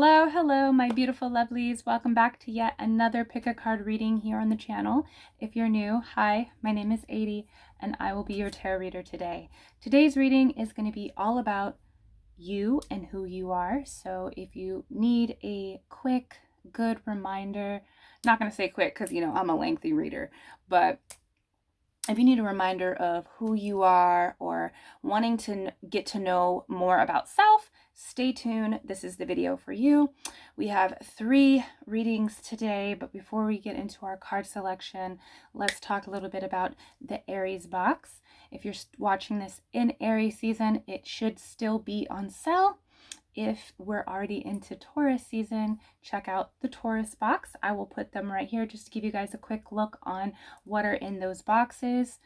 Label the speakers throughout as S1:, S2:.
S1: Hello, hello, my beautiful lovelies. Welcome back to yet another pick a card reading here on the channel. If you're new, hi, my name is Adi, and I will be your tarot reader today. Today's reading is going to be all about you and who you are. So if you need a quick, good reminder, not going to say quick because, I'm a lengthy reader, but if you need a reminder of who you are or wanting to get to know more about self, stay tuned. This is the video for you. We have 3 readings today, but before we get into our card selection, let's talk a little bit about the Aries box. If you're watching this in Aries season, it should still be on sale. If we're already into Taurus season, check out the Taurus box. I will put them right here just to give you guys a quick look on what are in those boxes.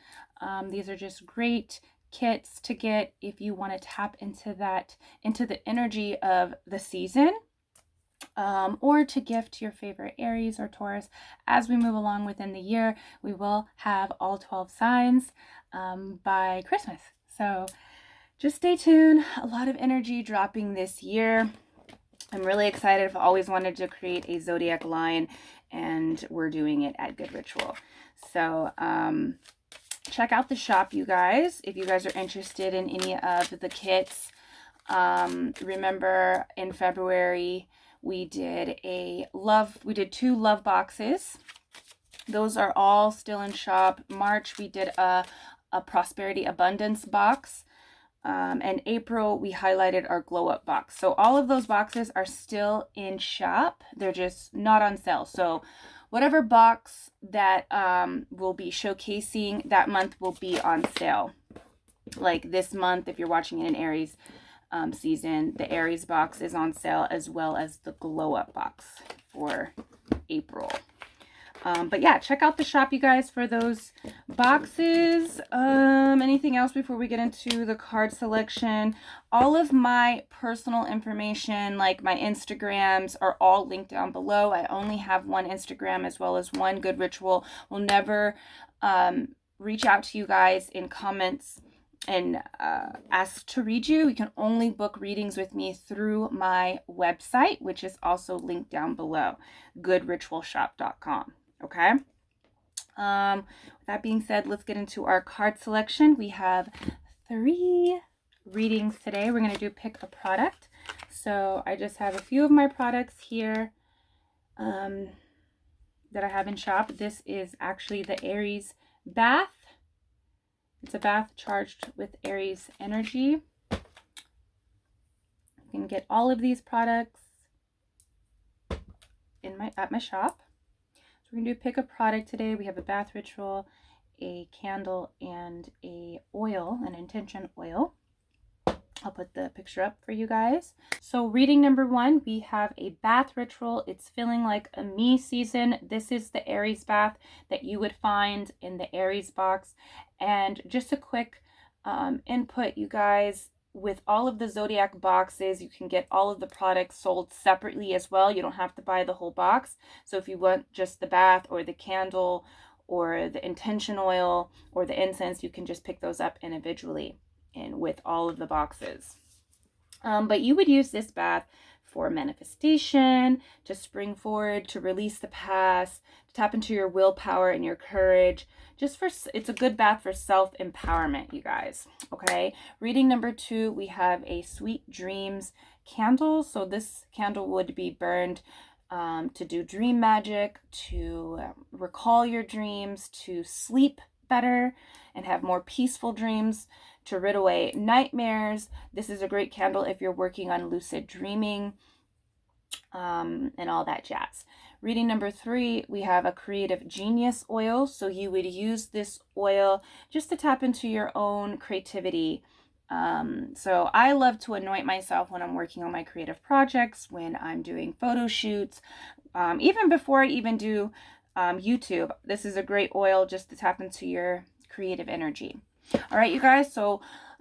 S1: These are just great kits to get if you want to tap into the energy of the season, or to gift your favorite Aries or Taurus. As we move along within the year, we will have all 12 signs by Christmas. So just stay tuned. A lot of energy dropping this year. I'm really excited. I've always wanted to create a zodiac line, and we're doing it at Good Ritual. So check out the shop, you guys, if you guys are interested in any of the kits. Remember in February we did 2 love boxes. Those are all still in shop. March we did a prosperity abundance box. And April, we highlighted our glow up box. So all of those boxes are still in shop. They're just not on sale. So whatever box that we'll be showcasing that month will be on sale. Like this month, if you're watching it in Aries season, the Aries box is on sale, as well as the glow up box for April. But yeah, check out the shop, you guys, for those boxes. Anything else before we get into the card selection? All of my personal information, like my Instagrams, are all linked down below. I only have one Instagram as well as one Good Ritual. We'll never reach out to you guys in comments and ask to read you. You can only book readings with me through my website, which is also linked down below, goodritualshop.com. Okay. With that being said, let's get into our card selection. We have 3 readings today. We're going to do pick a product. So I just have a few of my products here that I have in shop. This is actually the Aries bath. It's a bath charged with Aries energy. You can get all of these products at my shop. So we're going to do pick a product today. We have a bath ritual, a candle, and a oil, an intention oil. I'll put the picture up for you guys. So reading number 1, we have a bath ritual. It's feeling like a me season. This is the Aries bath that you would find in the Aries box. And just a quick input, you guys. With all of the zodiac boxes, you can get all of the products sold separately as well. You don't have to buy the whole box. So if you want just the bath or the candle or the intention oil or the incense, you can just pick those up individually and with all of the boxes. But you would use this bath for manifestation, to spring forward, to release the past, to tap into your willpower and your courage. It's a good bath for self-empowerment, you guys. Okay. Reading number 2, we have a sweet dreams candle. So this candle would be burned to do dream magic, to recall your dreams, to sleep better and have more peaceful dreams, to rid away nightmares. This is a great candle if you're working on lucid dreaming and all that jazz. Reading number 3, we have a creative genius oil. So you would use this oil just to tap into your own creativity. So I love to anoint myself when I'm working on my creative projects, when I'm doing photo shoots, even before I even do YouTube. This is a great oil just to tap into your creative energy. All right, you guys, so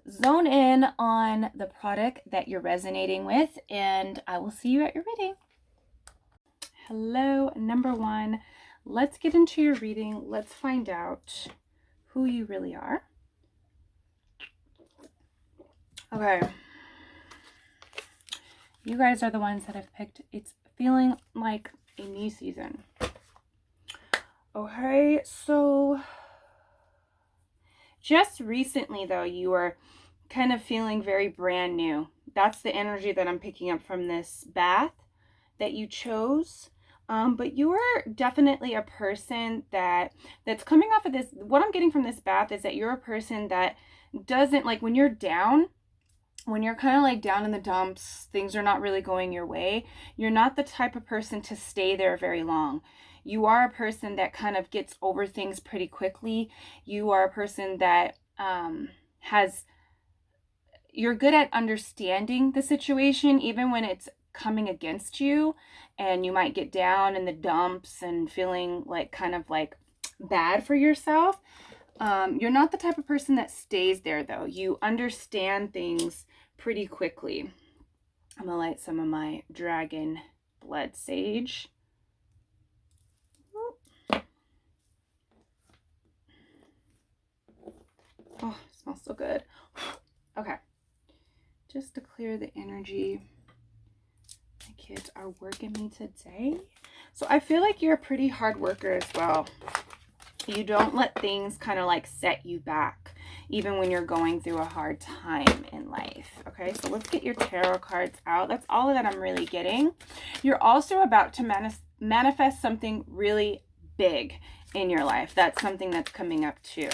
S1: zone in on the product that you're resonating with, and I will see you at your reading. Hello, number 1. Let's get into your reading. Let's find out who you really are. Okay. You guys are the ones that have picked, it's feeling like a new season. Okay, so just recently though, you were kind of feeling very brand new. That's the energy that I'm picking up from this bath that you chose. But you are definitely a person that's coming off of this. What I'm getting from this bath is that you're a person that doesn't, like, when you're down, when you're kind of like down in the dumps, things are not really going your way, you're not the type of person to stay there very long. You are a person that kind of gets over things pretty quickly. You are a person that you're good at understanding the situation, even when it's coming against you, and you might get down in the dumps and feeling like kind of like bad for yourself. You're not the type of person that stays there though. You understand things pretty quickly. I'm gonna light some of my dragon blood sage. Oh, it smells so good. Okay, just to clear the energy. My kids are working me today. So I feel like you're a pretty hard worker as well. You don't let things kind of like set you back, even when you're going through a hard time in life. Okay, so let's get your tarot cards out. That's all that I'm really getting. You're also about to manifest something really big in your life. That's something that's coming up too.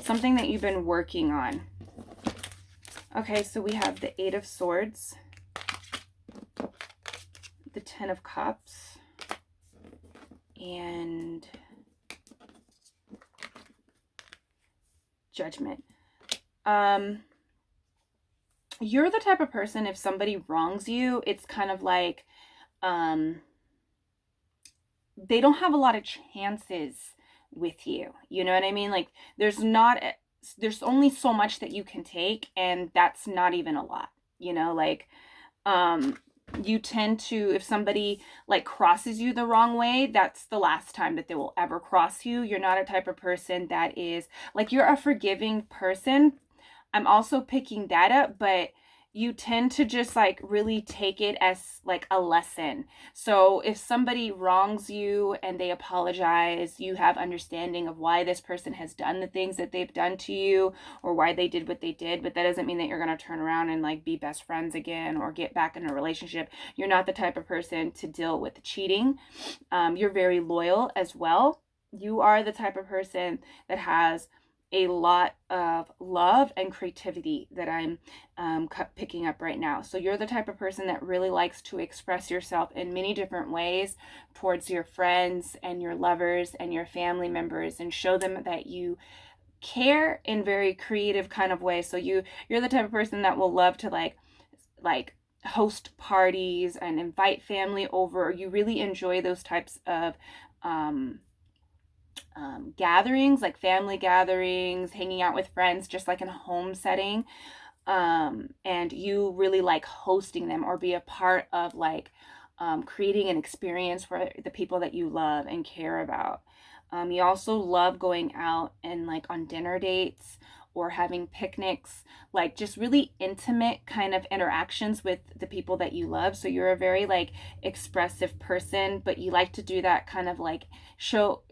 S1: Something that you've been working on. Okay, so we have the 8 of Swords, the 10 of Cups, and Judgment. You're the type of person, if somebody wrongs you, it's kind of like they don't have a lot of chances with you. You know what I mean? Like there's only so much that you can take, and that's not even a lot. You know, like you tend to, if somebody like crosses you the wrong way, that's the last time that they will ever cross you. You're not a type of person that is like, you're a forgiving person. I'm also picking that up, but you tend to just like really take it as like a lesson. So if somebody wrongs you and they apologize, you have understanding of why this person has done the things that they've done to you, or why they did what they did. But that doesn't mean that you're going to turn around and like be best friends again or get back in a relationship. You're not the type of person to deal with cheating. You're very loyal as well. You are the type of person that has a lot of love and creativity that I'm picking up right now. So you're the type of person that really likes to express yourself in many different ways towards your friends and your lovers and your family members, and show them that you care in very creative kind of ways. So you're the type of person that will love to like host parties and invite family over. You really enjoy those types of gatherings, like family gatherings, hanging out with friends, just like in a home setting. And you really like hosting them, or be a part of like creating an experience for the people that you love and care about. You also love going out and like on dinner dates or having picnics, like just really intimate kind of interactions with the people that you love. So you're a very like expressive person, but you like to do that kind of like show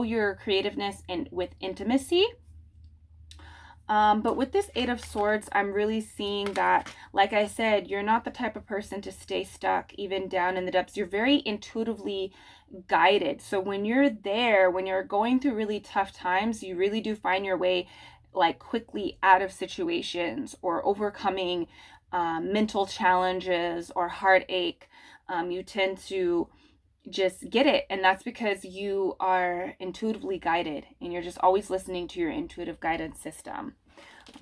S1: your creativeness and with intimacy. But with this 8 of Swords, I'm really seeing that, like I said, you're not the type of person to stay stuck even down in the depths. You're very intuitively guided. So when you're there, when you're going through really tough times, you really do find your way like quickly out of situations, or overcoming mental challenges or heartache. You tend to just get it, and that's because you are intuitively guided, and you're just always listening to your intuitive guidance system.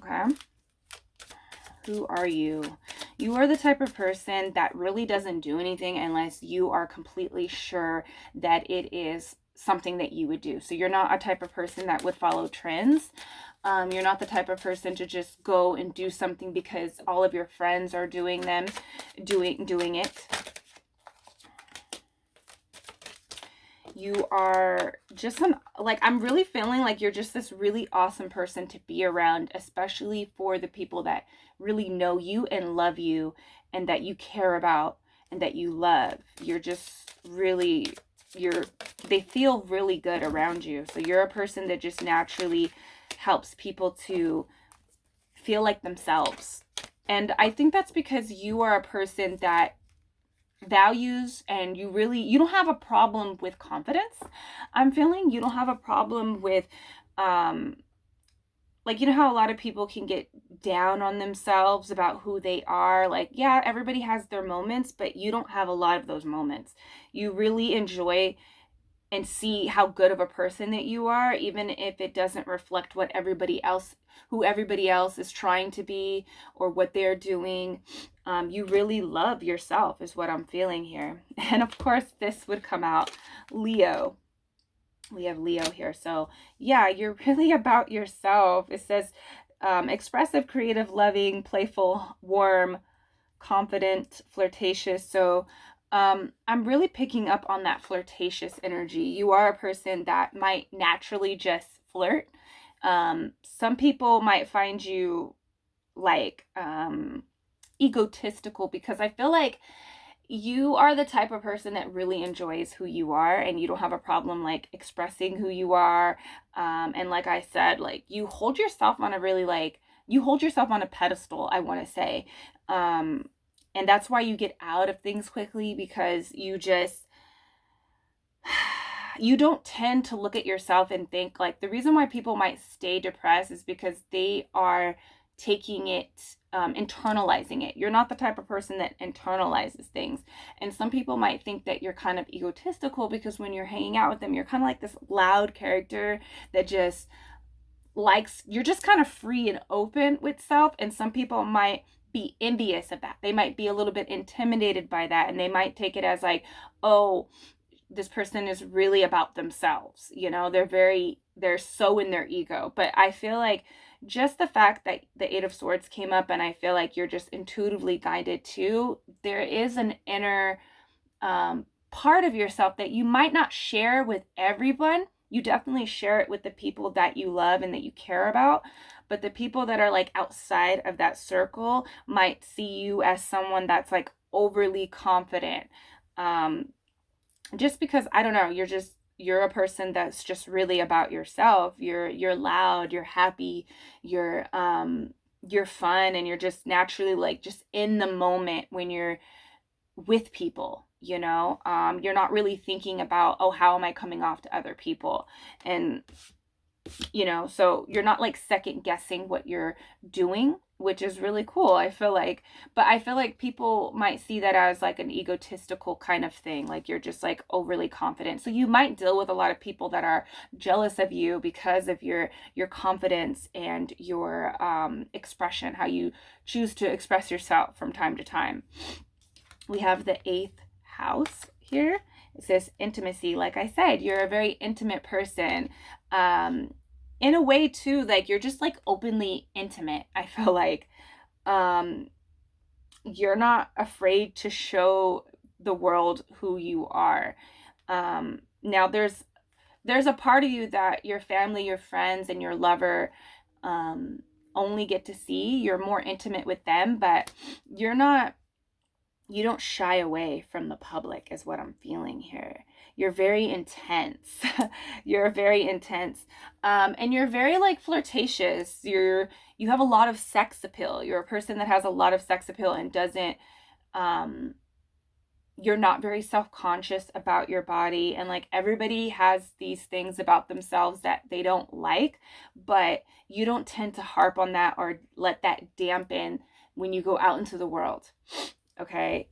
S1: Okay, who are you? You are the type of person that really doesn't do anything unless you are completely sure that it is something that you would do. So you're not a type of person that would follow trends. You're not the type of person to just go and do something because all of your friends are doing it. you are just I'm really feeling like you're just this really awesome person to be around, especially for the people that really know you and love you and that you care about and that you love. You're just really, they feel really good around you. So you're a person that just naturally helps people to feel like themselves. And I think that's because you are a person that values, and you don't have a problem with confidence. I'm feeling you don't have a problem with like, you know how a lot of people can get down on themselves about who they are. Like, yeah, everybody has their moments, but you don't have a lot of those moments. You really enjoy and see how good of a person that you are, even if it doesn't reflect what who everybody else is trying to be or what they're doing. You really love yourself is what I'm feeling here. And of course, this would come out Leo. We have Leo here. So yeah, you're really about yourself. It says expressive, creative, loving, playful, warm, confident, flirtatious. So I'm really picking up on that flirtatious energy. You are a person that might naturally just flirt. Some people might find you like egotistical, because I feel like you are the type of person that really enjoys who you are, and you don't have a problem like expressing who you are. And like I said, like you hold yourself on a really you hold yourself on a pedestal, I want to say. And that's why you get out of things quickly, because you don't tend to look at yourself and think, like, the reason why people might stay depressed is because they are taking it, internalizing it. You're not the type of person that internalizes things. And some people might think that you're kind of egotistical because when you're hanging out with them, you're kind of like this loud character that just you're just kind of free and open with self. And some people might be envious of that. They might be a little bit intimidated by that, and they might take it as like, oh, this person is really about themselves. They're so in their ego. But I feel like just the fact that the Eight of Swords came up, and I feel like you're just intuitively guided to, there is an inner part of yourself that you might not share with everyone. You definitely share it with the people that you love and that you care about. But the people that are like outside of that circle might see you as someone that's like overly confident. Just because, I don't know, you're a person that's just really about yourself. You're loud, you're happy, you're fun, and you're just naturally like just in the moment when you're with people. You're not really thinking about, oh, how am I coming off to other people? And so you're not like second guessing what you're doing, which is really cool, I feel like. But I feel like people might see that as like an egotistical kind of thing, like you're just like overly confident. So you might deal with a lot of people that are jealous of you because of your confidence and your expression, how you choose to express yourself from time to time. We have the 8th house here. It says intimacy. Like I said, you're a very intimate person. In a way too, like you're just like openly intimate. I feel like you're not afraid to show the world who you are. Now there's a part of you that your family, your friends, and your lover only get to see. You're more intimate with them, but you don't shy away from the public, is what I'm feeling here. You're very intense. You're very intense. And you're very like flirtatious. You have a lot of sex appeal. You're a person that has a lot of sex appeal and doesn't, you're not very self-conscious about your body. And like everybody has these things about themselves that they don't like, but you don't tend to harp on that or let that dampen when you go out into the world. Okay.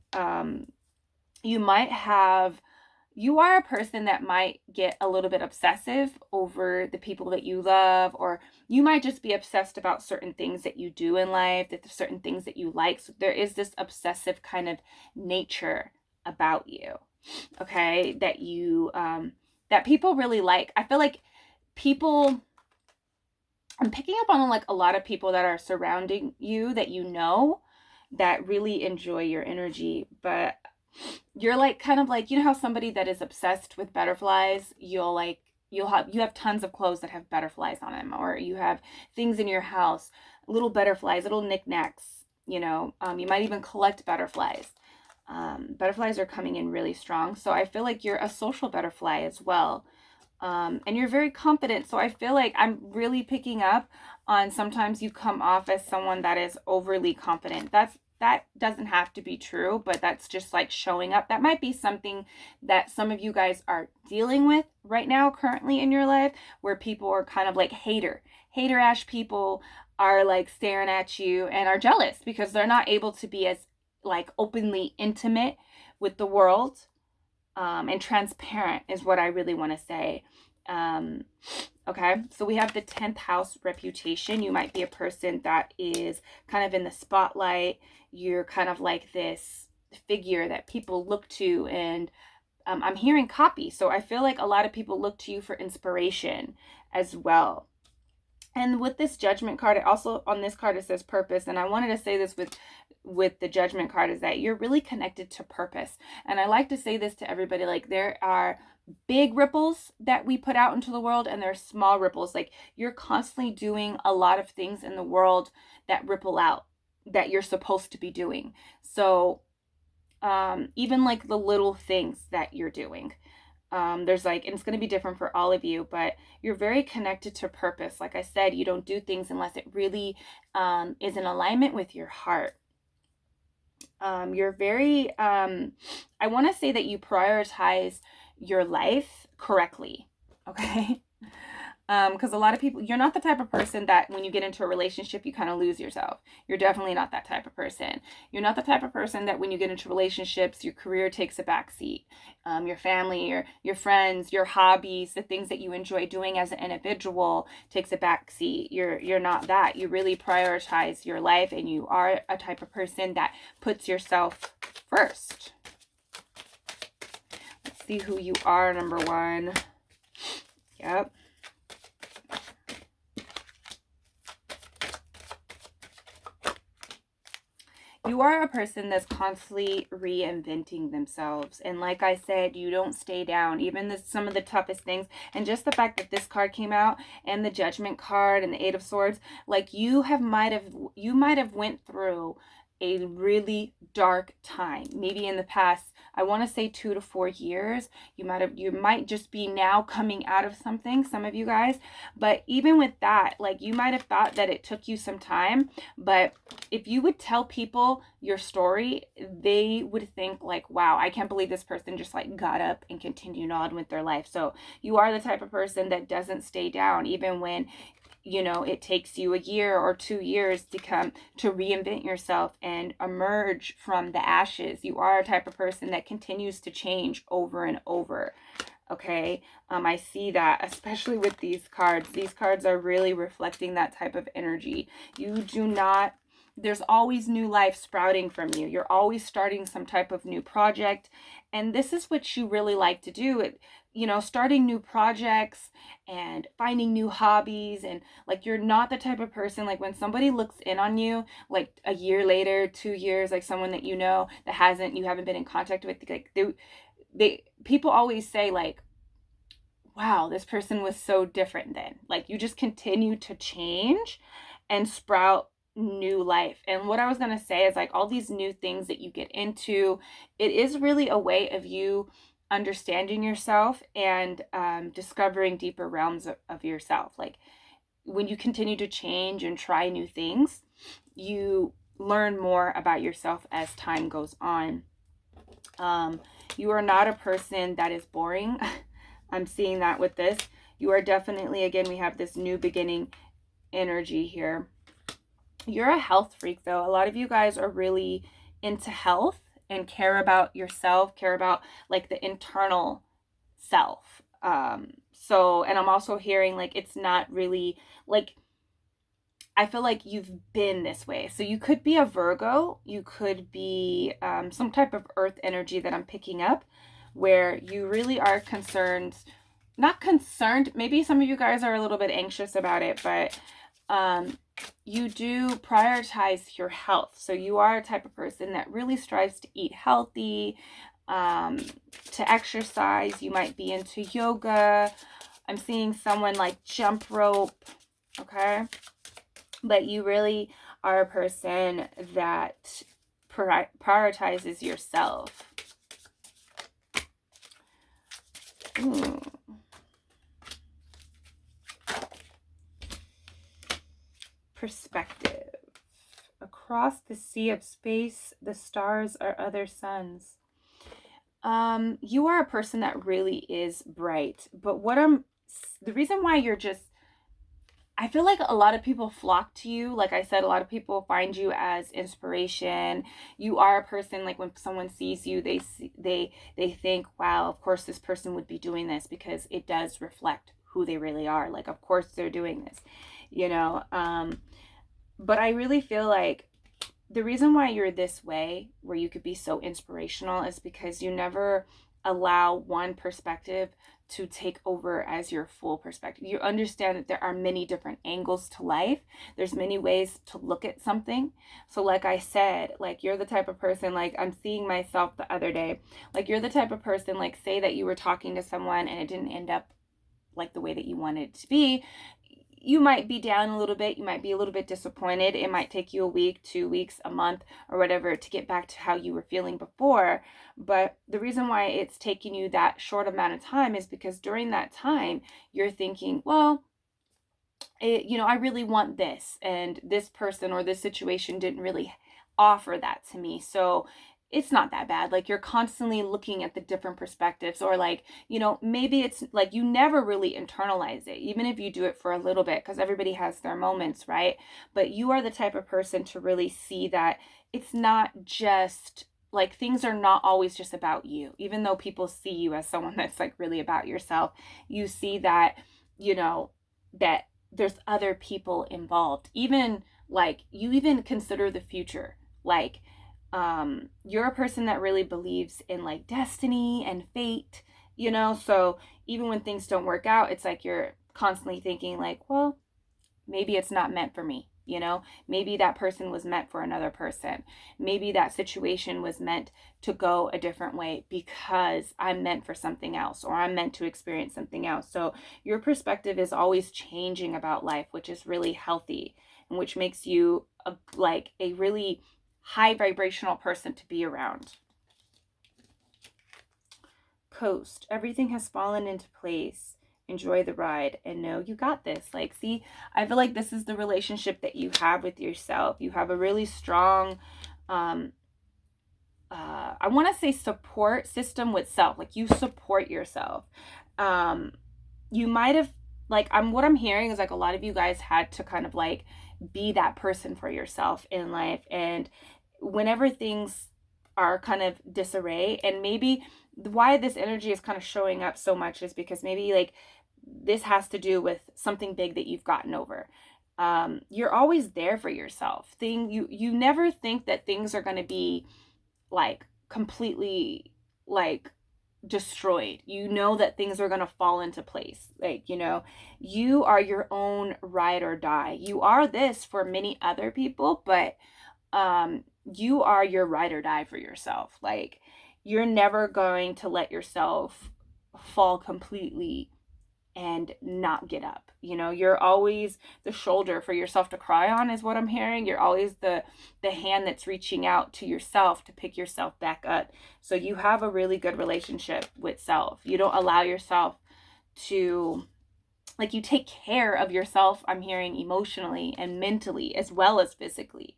S1: You are a person that might get a little bit obsessive over the people that you love, or you might just be obsessed about certain things that you do in life, that there's certain things that you like. So there is this obsessive kind of nature about you, okay, that you, that people really like. I feel like I'm picking up on like a lot of people that are surrounding you that that really enjoy your energy. But you're like kind of like, you know how somebody that is obsessed with butterflies, you have tons of clothes that have butterflies on them, or you have things in your house, little butterflies, little knickknacks, you know, you might even collect butterflies. Butterflies are coming in really strong. So I feel like you're a social butterfly as well. And you're very confident. So I feel like I'm really picking up on sometimes you come off as someone that is overly confident. That doesn't have to be true, but that's just like showing up. That might be something that some of you guys are dealing with right now, currently in your life, where people are kind of like hater-ash people are like staring at you and are jealous because they're not able to be as like openly intimate with the world, and transparent is what I really want to say. Okay, so we have the 10th house reputation. You might be a person that is kind of in the spotlight. You're kind of like this figure that people look to, and I'm hearing copy. So I feel like a lot of people look to you for inspiration as well. And with this Judgment card, it also, on this card, it says purpose. And I wanted to say this with the Judgment card, is that you're really connected to purpose. And I like to say this to everybody, like there are big ripples that we put out into the world, and there are small ripples. Like you're constantly doing a lot of things in the world that ripple out, that you're supposed to be doing. So even like the little things that you're doing, there's like, and it's going to be different for all of you, but you're very connected to purpose. Like I said, you don't do things unless it really is in alignment with your heart. You're very, I want to say that you prioritize your life correctly. Okay. Because a lot of people, you're not the type of person that when you get into a relationship, you kind of lose yourself. You're definitely not that type of person. You're not the type of person that when you get into relationships, your career takes a backseat. Your family, your friends, your hobbies, the things that you enjoy doing as an individual takes a backseat. You're not that. You really prioritize your life, and you are a type of person that puts yourself first. Let's see who you are, number one. Yep. You are a person that's constantly reinventing themselves. And like I said, you don't stay down, even some of the toughest things. And just the fact that this card came out, and the Judgment card and the Eight of Swords, like you might have went through a really dark time. Maybe in the past, I want to say 2 to 4 years, you might just be now coming out of something, some of you guys. But even with that, like you might have thought that it took you some time, but if you would tell people your story, they would think like, wow, I can't believe this person just like got up and continued on with their life. So you are the type of person that doesn't stay down, even when, you know, it takes you a year or 2 years to reinvent yourself and emerge from the ashes. You are a type of person that continues to change over and over. Okay, I see that, especially with these cards. These cards are really reflecting that type of energy. There's always new life sprouting from you. You're always starting some type of new project. And this is what you really like to do. Starting new projects and finding new hobbies. And like, you're not the type of person, like when somebody looks in on you, like a year later, 2 years, like someone that you know that you haven't been in contact with, like people always say like, wow, this person was so different then. Like you just continue to change and sprout new life. And what I was going to say is like all these new things that you get into, it is really a way of you understanding yourself and discovering deeper realms of yourself. Like when you continue to change and try new things, you learn more about yourself as time goes on. You are not a person that is boring. I'm seeing that with this. You are definitely, again, we have this new beginning energy here. You're a health freak, though. A lot of you guys are really into health and care about yourself, care about like the internal self. And I'm also hearing like it's not really like, I feel like you've been this way. So you could be a Virgo, you could be some type of earth energy that I'm picking up, where you really are not concerned. Maybe some of you guys are a little bit anxious about it, but you do prioritize your health. So you are a type of person that really strives to eat healthy, to exercise. You might be into yoga. I'm seeing someone like jump rope, okay? But you really are a person that prioritizes yourself. Ooh. Perspective. Across the sea of space, the stars are other suns. You are a person that really is bright, but the reason why you're just, I feel like a lot of people flock to you. Like I said, a lot of people find you as inspiration. You are a person, like when someone sees you, they think, wow, of course this person would be doing this, because it does reflect who they really are. Like, of course they're doing this, you know. But I really feel like the reason why you're this way, where you could be so inspirational, is because you never allow one perspective to take over as your full perspective. You understand that there are many different angles to life. There's many ways to look at something. So like I said, like you're the type of person, like I'm seeing myself the other day, like you're the type of person, like say that you were talking to someone and it didn't end up like the way that you wanted it to be. You might be down a little bit. You might be a little bit disappointed. It might take you a week, 2 weeks, a month, or whatever to get back to how you were feeling before. But the reason why it's taking you that short amount of time is because during that time, you're thinking, well, I really want this, and this person or this situation didn't really offer that to me. So it's not that bad. Like you're constantly looking at the different perspectives, or like, maybe it's like you never really internalize it, even if you do it for a little bit, because everybody has their moments, right? But you are the type of person to really see that it's not just like, things are not always just about you. Even though people see you as someone that's like really about yourself, you see that, that there's other people involved. Even like you even consider the future. Like you're a person that really believes in like destiny and fate, so even when things don't work out, it's like you're constantly thinking like, well, maybe it's not meant for me. Maybe that person was meant for another person. Maybe that situation was meant to go a different way because I'm meant for something else, or I'm meant to experience something else. So your perspective is always changing about life, which is really healthy, and which makes you a really high vibrational person to be around. Coast. Everything has fallen into place. Enjoy the ride and know you got this. Like, see, I feel like this is the relationship that you have with yourself. You have a really strong, I want to say support system with self. Like you support yourself. You might have, what I'm hearing is like a lot of you guys had to kind of like be that person for yourself in life. And whenever things are kind of disarray, and maybe why this energy is kind of showing up so much is because maybe like this has to do with something big that you've gotten over. You're always there for yourself. You never think that things are going to be like completely like destroyed. That things are going to fall into place. Like, you are your own ride or die. You are this for many other people, but you are your ride or die for yourself. Like, you're never going to let yourself fall completely and not get up. You're always the shoulder for yourself to cry on, is what I'm hearing. You're always the hand that's reaching out to yourself to pick yourself back up. So you have a really good relationship with self. You don't allow yourself to, like, you take care of yourself, I'm hearing, emotionally and mentally as well as physically.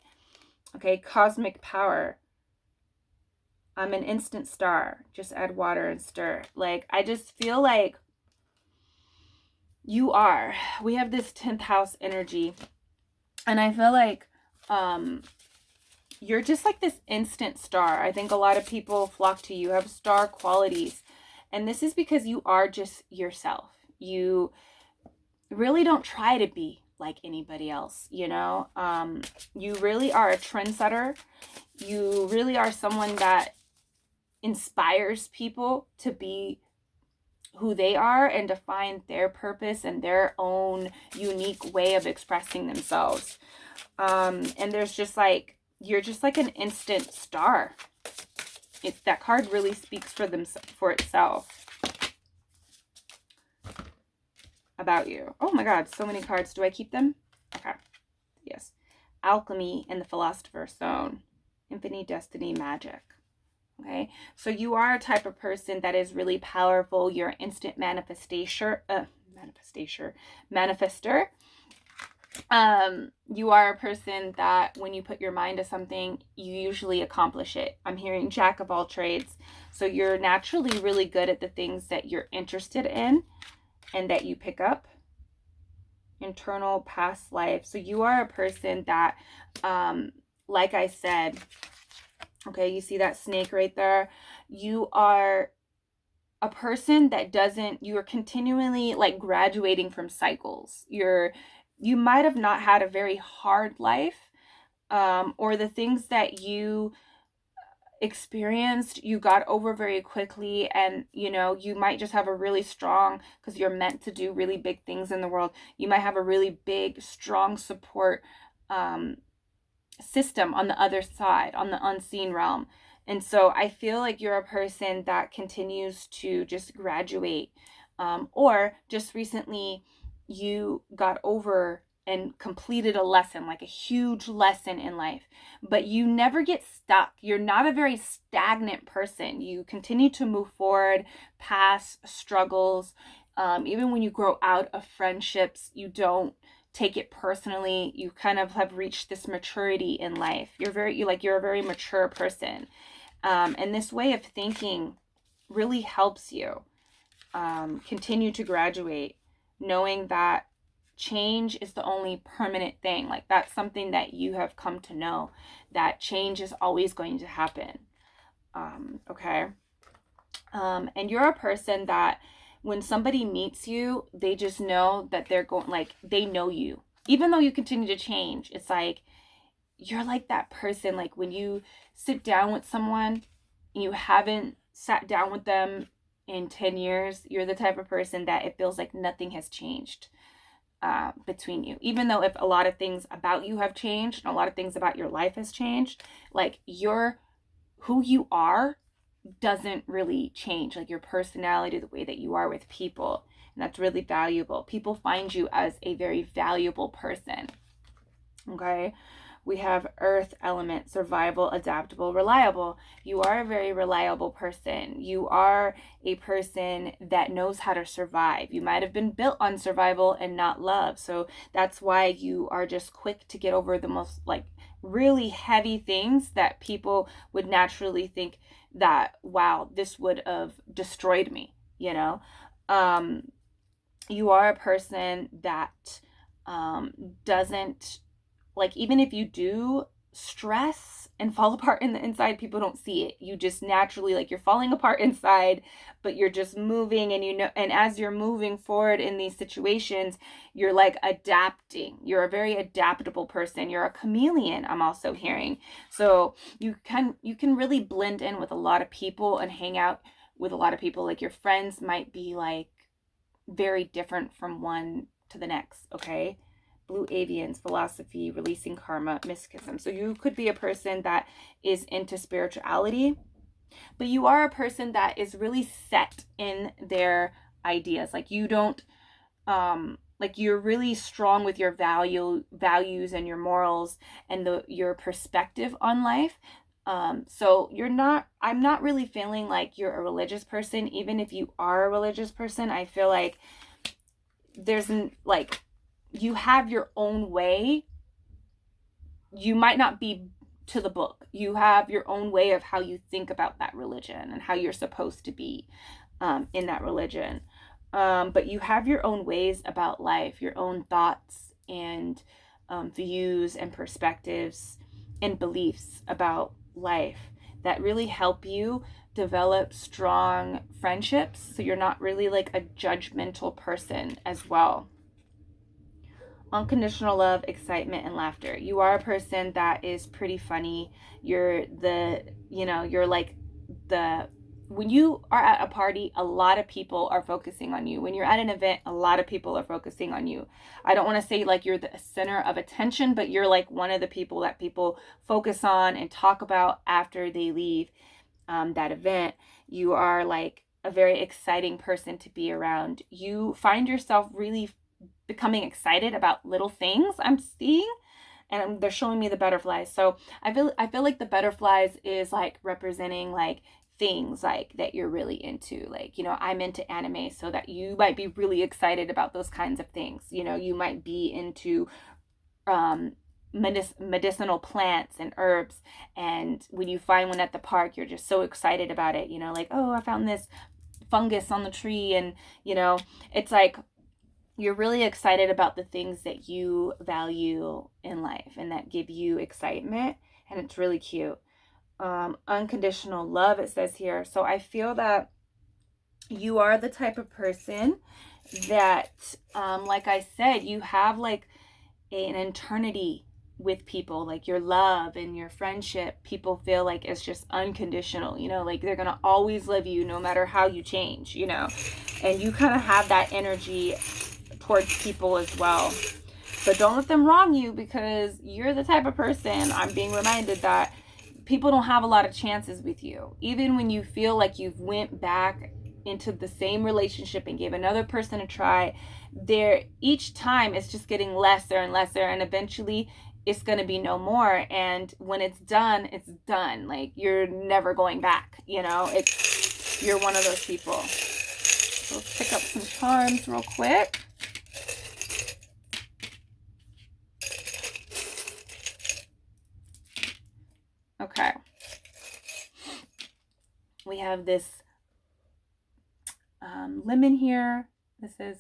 S1: Okay, cosmic power. I'm an instant star. Just add water and stir. Like, I just feel like we have this 10th house energy, and I feel like you're just like this instant star. I think a lot of people flock to you, have star qualities, and this is because you are just yourself. You really don't try to be like anybody else. You really are a trendsetter. You really are someone that inspires people to be who they are and define their purpose and their own unique way of expressing themselves. And there's just like, you're just like an instant star. That card really speaks for itself about you. Oh my God, so many cards. Do I keep them? Okay. Yes. Alchemy and the Philosopher's Stone. Infinite Destiny Magic. Okay. So you are a type of person that is really powerful. You're an instant manifester. You are a person that when you put your mind to something, you usually accomplish it. I'm hearing jack of all trades. So you're naturally really good at the things that you're interested in and that you pick up. Internal past life. So you are a person that, like I said, okay, you see that snake right there? You are a person that you are continually like graduating from cycles. You might have not had a very hard life, or the things that you experienced, you got over very quickly, and you might just have a really strong, because you're meant to do really big things in the world, you might have a really big, strong support system on the other side, on the unseen realm. And so I feel like you're a person that continues to just graduate, or just recently you got over and completed a lesson, like a huge lesson in life, but you never get stuck. You're not a very stagnant person. You continue to move forward past struggles. Even when you grow out of friendships, you don't take it personally. You kind of have reached this maturity in life. You're a very mature person. And this way of thinking really helps you continue to graduate, knowing that change is the only permanent thing. Like, that's something that you have come to know, that change is always going to happen. Okay. And you're a person that when somebody meets you, they just know that they're going, like, they know you. Even though you continue to change, it's like, you're like that person, like when you sit down with someone and you haven't sat down with them in 10 years, you're the type of person that it feels like nothing has changed between you. Even though if a lot of things about you have changed and a lot of things about your life has changed, like who you are doesn't really change. Like your personality, the way that you are with people, and that's really valuable. People find you as a very valuable person. Okay. We have earth element, survival, adaptable, reliable. You are a very reliable person. You are a person that knows how to survive. You might have been built on survival and not love. So that's why you are just quick to get over the most like really heavy things that people would naturally think that, wow, this would have destroyed me, you know? You are a person that doesn't, like, even if you do stress and fall apart in the inside, people don't see it. You just naturally, like, you're falling apart inside, but you're just moving, and and as you're moving forward in these situations, you're like adapting. You're a very adaptable person. You're a chameleon, I'm also hearing. So you can really blend in with a lot of people and hang out with a lot of people. Like, your friends might be like very different from one to the next, okay? Blue avians, philosophy, releasing karma, mysticism. So you could be a person that is into spirituality, but you are a person that is really set in their ideas. Like, you don't, like, you're really strong with your values and your morals and your perspective on life. So I'm not really feeling like you're a religious person. Even if you are a religious person, I feel like you have your own way. You might not be to the book. You have your own way of how you think about that religion and how you're supposed to be in that religion. But you have your own ways about life, your own thoughts and views and perspectives and beliefs about life that really help you develop strong friendships. So you're not really like a judgmental person as well. Unconditional love, excitement, and laughter. You are a person that is pretty funny. You're like the when you are at a party, a lot of people are focusing on you. When you're at an event, a lot of people are focusing on you. I don't want to say like you're the center of attention, but you're like one of the people that people focus on and talk about after they leave that event. You are like a very exciting person to be around. You find yourself really becoming excited about little things I'm seeing, and they're showing me the butterflies. So I feel like the butterflies is like representing like things like that you're really into. Like, you know, I'm into anime, so that you might be really excited about those kinds of things. You know, you might be into medicinal plants and herbs, and when you find one at the park, you're just so excited about it. You know, like, oh, I found this fungus on the tree, and you know, it's like you're really excited about the things that you value in life and that give you excitement, and it's really cute. Unconditional love, it says here. So I feel that you are the type of person that, like I said, you have like an eternity with people. Like your love and your friendship, people feel like it's just unconditional, you know, like they're gonna always love you no matter how you change, you know, and you kind of have that energy towards people as well. But don't let them wrong you, because you're the type of person, I'm being reminded that people don't have a lot of chances with you. Even when you feel like you've went back into the same relationship and gave another person a try, there each time it's just getting lesser and lesser, and eventually it's going to be no more. And when it's done, like you're never going back, you know. You're one of those people. So let's pick up some charms real quick. Okay, we have this lemon here. This is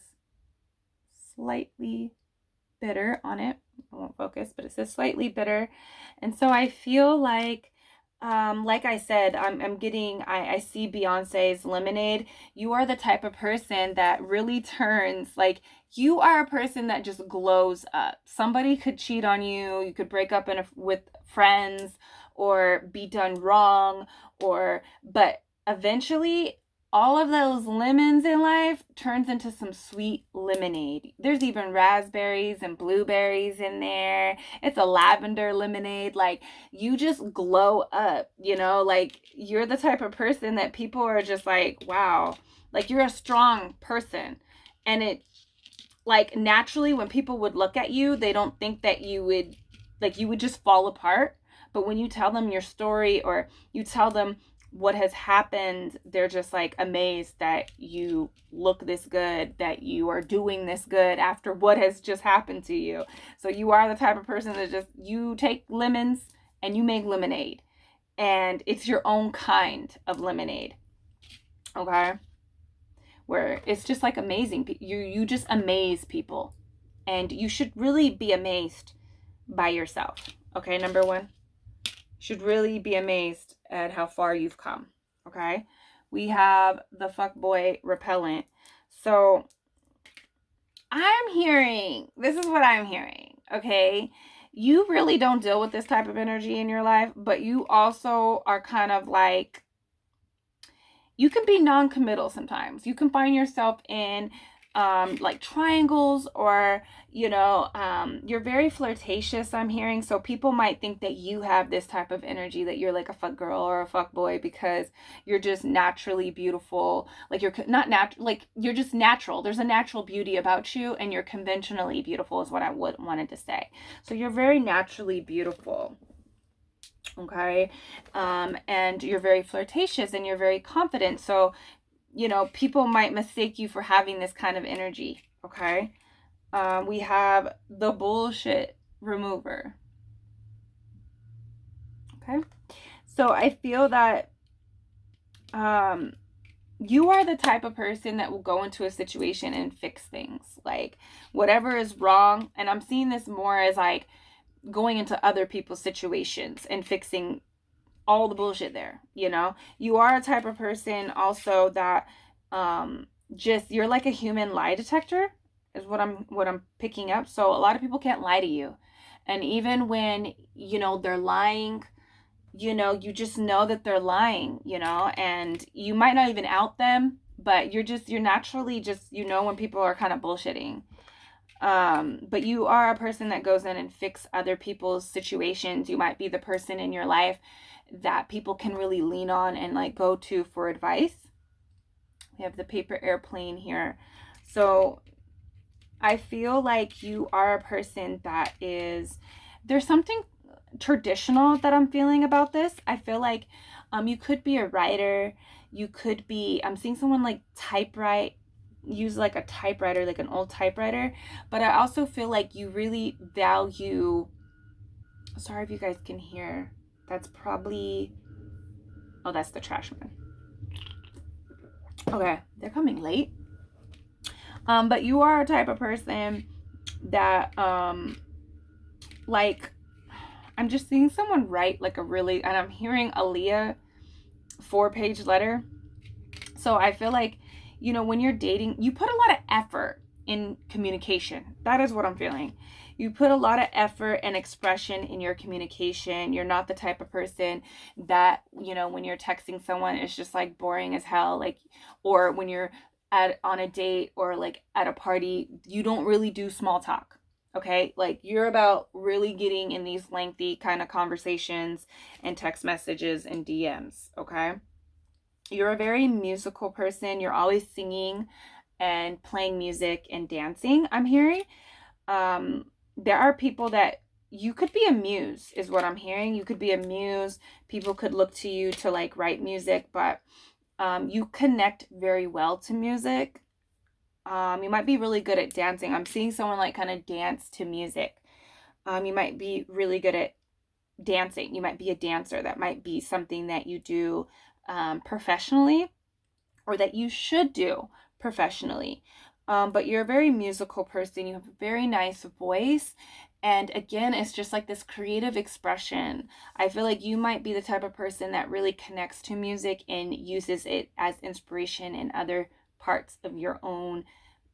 S1: slightly bitter on it. I won't focus, but it says slightly bitter. And so I feel like I said, I see Beyonce's Lemonade. You are the type of person that really turns, like, you are a person that just glows up. Somebody could cheat on you. You could break up with friends, or be done wrong, but eventually all of those lemons in life turns into some sweet lemonade. There's even raspberries and blueberries in there. It's a lavender lemonade. Like, you just glow up, you know, like you're the type of person that people are just like, wow, like you're a strong person. And it, like, naturally when people would look at you, they don't think that you would just fall apart. But when you tell them your story, or you tell them what has happened, they're just like amazed that you look this good, that you are doing this good after what has just happened to you. So you are the type of person that just, you take lemons and you make lemonade, and it's your own kind of lemonade. Okay? Where it's just like amazing. You just amaze people, and you should really be amazed by yourself. Okay, number one, should really be amazed at how far you've come. Okay, we have the fuckboy repellent. So this is what I'm hearing. Okay, you really don't deal with this type of energy in your life, but you also are kind of like, you can be non-committal sometimes. You can find yourself in like triangles, or you know, you're very flirtatious, I'm hearing. So people might think that you have this type of energy, that you're like a fuck girl or a fuck boy, because you're just naturally beautiful. Like, you're not natural, like you're just natural. There's a natural beauty about you, and you're conventionally beautiful is what I wanted to say. So you're very naturally beautiful. Okay, and you're very flirtatious, and you're very confident. So, you know, people might mistake you for having this kind of energy. Okay, we have the bullshit remover. Okay, so I feel that you are the type of person that will go into a situation and fix things, like whatever is wrong. And I'm seeing this more as like going into other people's situations and fixing all the bullshit there, you know. You are a type of person also that just, you're like a human lie detector is what I'm picking up. So a lot of people can't lie to you, and even when, you know, they're lying, you know, you just know that they're lying, you know, and you might not even out them, but you're naturally just, you know, when people are kind of bullshitting. But you are a person that goes in and fix other people's situations. You might be the person in your life that people can really lean on and like go to for advice. We have the paper airplane here. So I feel like you are a person that is, there's something traditional that I'm feeling about this. I feel like you could be a writer. You could be, I'm seeing someone like typewrite, use like a typewriter, like an old typewriter. But I also feel like you really value, sorry if you guys can hear, that's probably, oh, that's the trash man. Okay, they're coming late. But you are a type of person that like, I'm just seeing someone write like a really, and I'm hearing Aaliyah 4-page letter. So I feel like, you know, when you're dating, you put a lot of effort in communication. That is what I'm feeling. You put a lot of effort and expression in your communication. You're not the type of person that, you know, when you're texting someone, it's just like boring as hell. Like, or when you're on a date or like at a party, you don't really do small talk. Okay, like you're about really getting in these lengthy kind of conversations and text messages and DMs. Okay, you're a very musical person. You're always singing and playing music and dancing, I'm hearing. There are people that you could be a muse, is what I'm hearing. You could be a muse. People could look to you to like write music, but you connect very well to music. You might be really good at dancing. I'm seeing someone like kind of dance to music. You might be really good at dancing. You might be a dancer. That might be something that you do professionally, or that you should do professionally. But you're a very musical person. You have a very nice voice. And again, it's just like this creative expression. I feel like you might be the type of person that really connects to music and uses it as inspiration in other parts of your own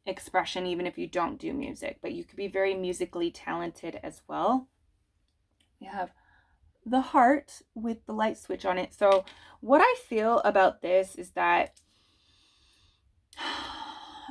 S1: expression, even if you don't do music. But you could be very musically talented as well. You have the heart with the light switch on it. So what I feel about this is that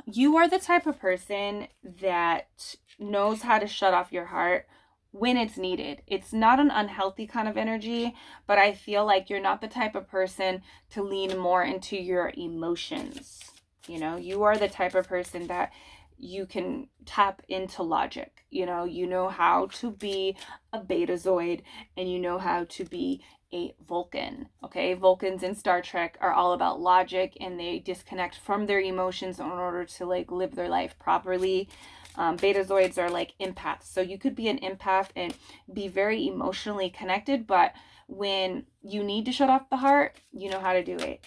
S1: you are the type of person that knows how to shut off your heart when it's needed. It's not an unhealthy kind of energy, but I feel like you're not the type of person to lean more into your emotions. You know, you are the type of person that you can tap into logic. You know how to be a betazoid, and you know how to be a Vulcan. Okay, Vulcans in Star Trek are all about logic, and they disconnect from their emotions in order to like live their life properly. Betazoids are like empaths, so you could be an empath and be very emotionally connected, but when you need to shut off the heart, you know how to do it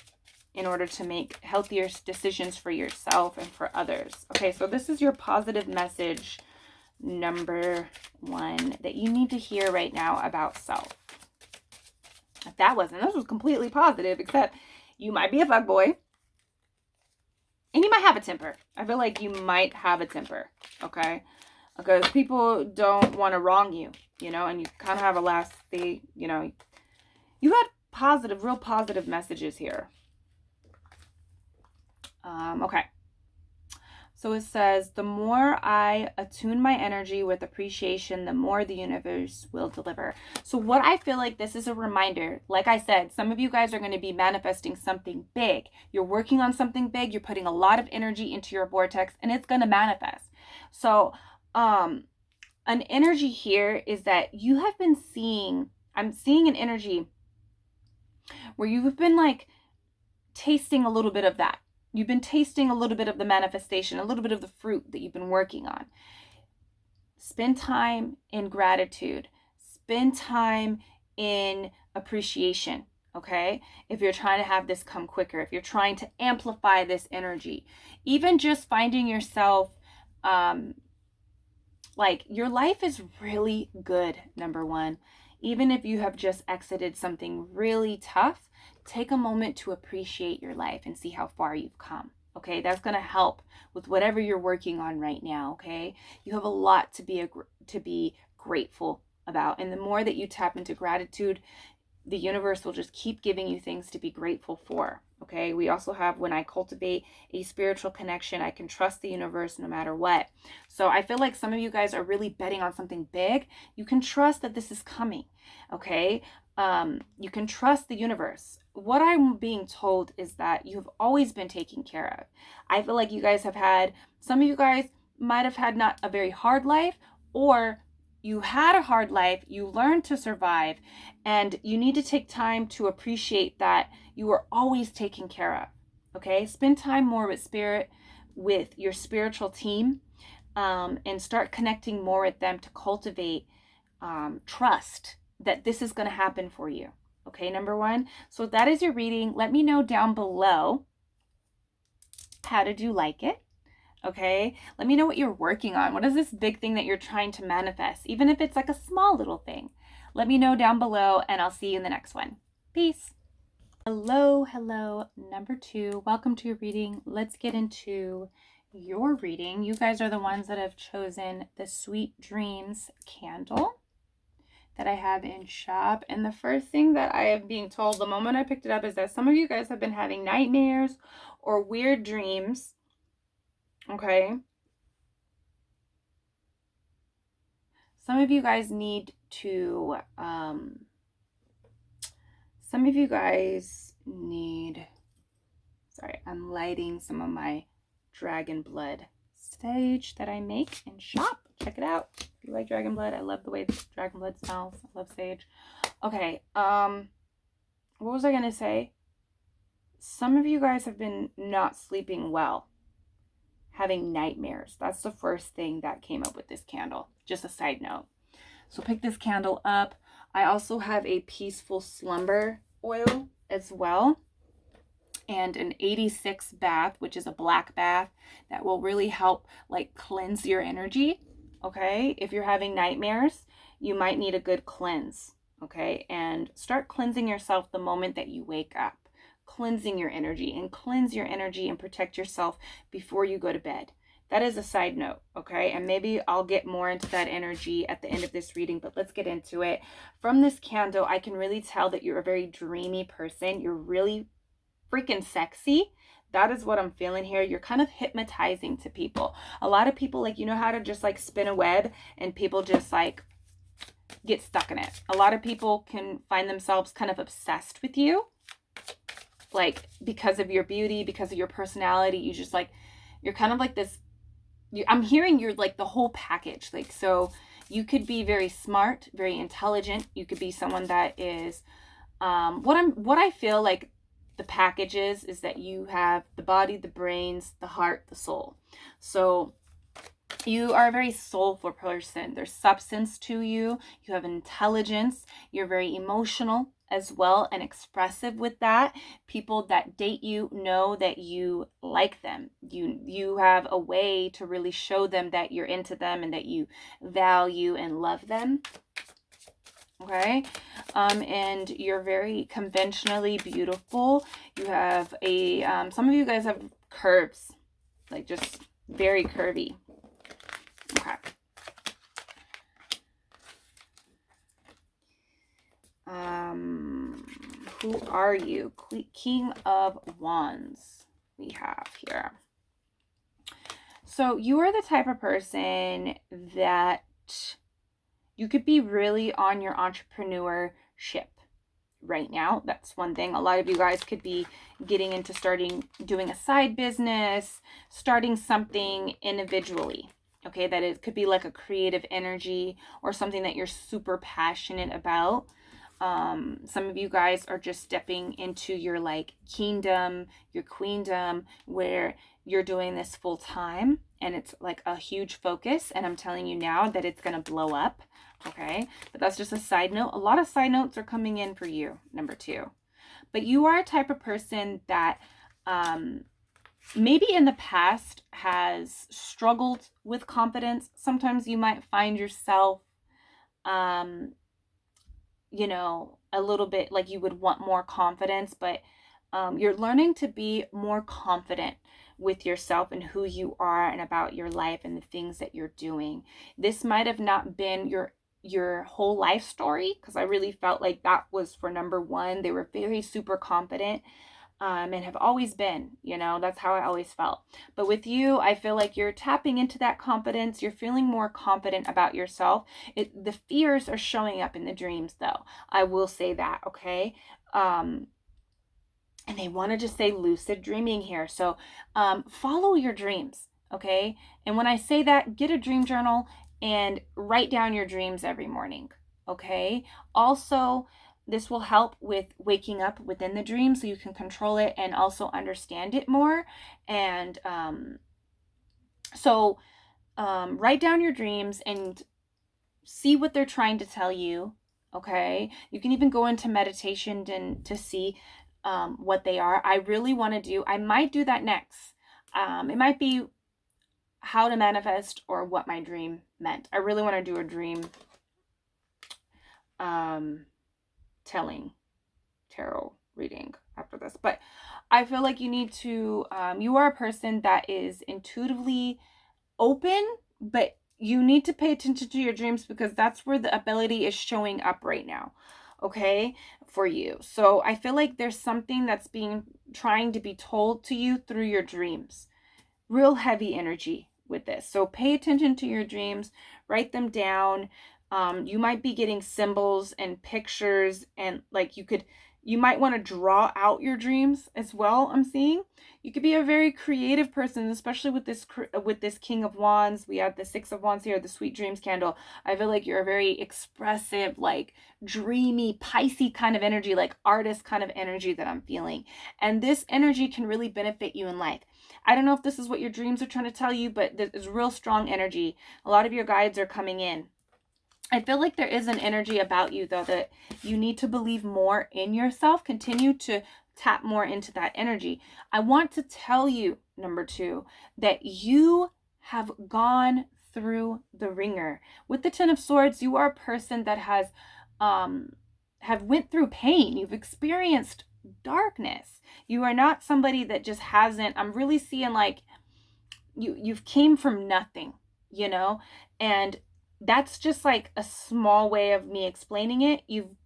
S1: in order to make healthier decisions for yourself and for others. Okay, so this is your positive message number 1 that you need to hear right now about self. If that wasn't, this was completely positive, except you might be a fuckboy. And you might have a temper. I feel like you might have a temper, okay? Because people don't want to wrong you, you know, and you kind of have a lasting, you know, you had positive, real positive messages here. Okay. So it says, the more I attune my energy with appreciation, the more the universe will deliver. So what I feel like this is a reminder, like I said, some of you guys are going to be manifesting something big. You're working on something big. You're putting a lot of energy into your vortex, and it's going to manifest. So an energy here is that you have been seeing, I'm seeing an energy where you've been like tasting a little bit of that. You've been tasting a little bit of the manifestation, a little bit of the fruit that you've been working on. Spend time in gratitude. Spend time in appreciation, okay? If you're trying to have this come quicker, if you're trying to amplify this energy, even just finding yourself, like your life is really good, number 1. Even if you have just exited something really tough, take a moment to appreciate your life and see how far you've come. Okay, that's going to help with whatever you're working on right now. Okay, you have a lot to be grateful about, and the more that you tap into gratitude, the universe will just keep giving you things to be grateful for. Okay, we also have, when I cultivate a spiritual connection, I can trust the universe no matter what. So I feel like some of you guys are really betting on something big. You can trust that this is coming. Okay, you can trust the universe. What I'm being told is that you've always been taken care of. I feel like you guys have had, some of you guys might have had not a very hard life, or you had a hard life, you learned to survive, and you need to take time to appreciate that you were always taken care of. Okay, spend time more with spirit, with your spiritual team, and start connecting more with them to cultivate trust that this is going to happen for you. Okay, number one. So that is your reading. Let me know down below, how did you like it? Okay, let me know what you're working on. What is this big thing that you're trying to manifest? Even if it's like a small little thing. Let me know down below, and I'll see you in the next one. Peace. Hello, number 2. Welcome to your reading. Let's get into your reading. You guys are the ones that have chosen the Sweet Dreams candle that I have in shop. And the first thing that I am being told the moment I picked it up is that some of you guys have been having nightmares or weird dreams. Okay. Some of you guys need to, sorry, I'm lighting some of my dragon blood sage that I make in shop. Check it out. If you like dragon blood, I love the way dragon blood smells. I love sage. Okay, what was I gonna say? Some of you guys have been not sleeping well, having nightmares. That's the first thing that came up with this candle. Just a side note. So pick this candle up. I also have a peaceful slumber oil as well, and an 86 bath, which is a black bath that will really help like cleanse your energy. Okay, if you're having nightmares, you might need a good cleanse. Okay, and start cleansing yourself the moment that you wake up. Cleansing your energy, and cleanse your energy and protect yourself before you go to bed. That is a side note, okay? And maybe I'll get more into that energy at the end of this reading, but let's get into it. From this candle, I can really tell that you're a very dreamy person. You're really freaking sexy. That is what I'm feeling here. You're kind of hypnotizing to people. A lot of people, like, you know how to just like spin a web and people just like get stuck in it. A lot of people can find themselves kind of obsessed with you, like because of your beauty, because of your personality. You just like, you're kind of like this, I'm hearing you're like the whole package. Like, so you could be very smart, very intelligent. You could be someone that is, what I feel like the package is that you have the body, the brains, the heart, the soul. So you are a very soulful person. There's substance to you. You have intelligence. You're very emotional as well and expressive with that. People that date you know that you like them. You have a way to really show them that you're into them and that you value and love them. Okay, and you're very conventionally beautiful. You have a, some of you guys have curves, like just very curvy. Okay. Who are you? King of Wands we have here. So you are the type of person that you could be really on your entrepreneurship right now. That's one thing. A lot of you guys could be getting into doing a side business, starting something individually. Okay, that it could be like a creative energy or something that you're super passionate about. Some of you guys are just stepping into your like kingdom, your queendom, where you're doing this full time and it's like a huge focus. And I'm telling you now that it's going to blow up. Okay, but that's just a side note. A lot of side notes are coming in for you, number 2. But you are a type of person that maybe in the past has struggled with confidence. Sometimes you might find yourself, you know, a little bit like you would want more confidence, but you're learning to be more confident with yourself and who you are and about your life and the things that you're doing. This might have not been your your whole life story, because I really felt like that was for number one. They were very super confident, and have always been, that's how I always felt. But with you, I feel like you're tapping into that confidence. You're feeling more confident about yourself. The fears are showing up in the dreams, though. I will say that, okay? And they want to just say lucid dreaming here. So follow your dreams, okay? And when I say that, get a dream journal and write down your dreams every morning, okay? Also, this will help with waking up within the dream so you can control it and also understand it more. And write down your dreams and see what they're trying to tell you, okay? You can even go into meditation to see what they are. I really want to I might do that next. It might be how to manifest or what my dream meant. I really want to do a dream telling tarot reading after this. But I feel like you need to, you are a person that is intuitively open, but you need to pay attention to your dreams because that's where the ability is showing up right now, okay, for you. So I feel like there's something that's trying to be told to you through your dreams. Real heavy energy with this. So pay attention to your dreams, write them down. You might be getting symbols and pictures, and like you might want to draw out your dreams as well. I'm seeing you could be a very creative person, especially with this King of Wands. We have the Six of Wands here, the Sweet Dreams candle. I feel like you're a very expressive, like dreamy, Pisces kind of energy, like artist kind of energy that I'm feeling. And this energy can really benefit you in life. I don't know if this is what your dreams are trying to tell you, but there's real strong energy. A lot of your guides are coming in. I feel like there is an energy about you, though, that you need to believe more in yourself. Continue to tap more into that energy. I want to tell you, number two, that you have gone through the ringer. With the Ten of Swords, you are a person that have went through pain. You've experienced darkness. You are not somebody that just hasn't. I'm really seeing like you've came from nothing, and that's just like a small way of me explaining it. You've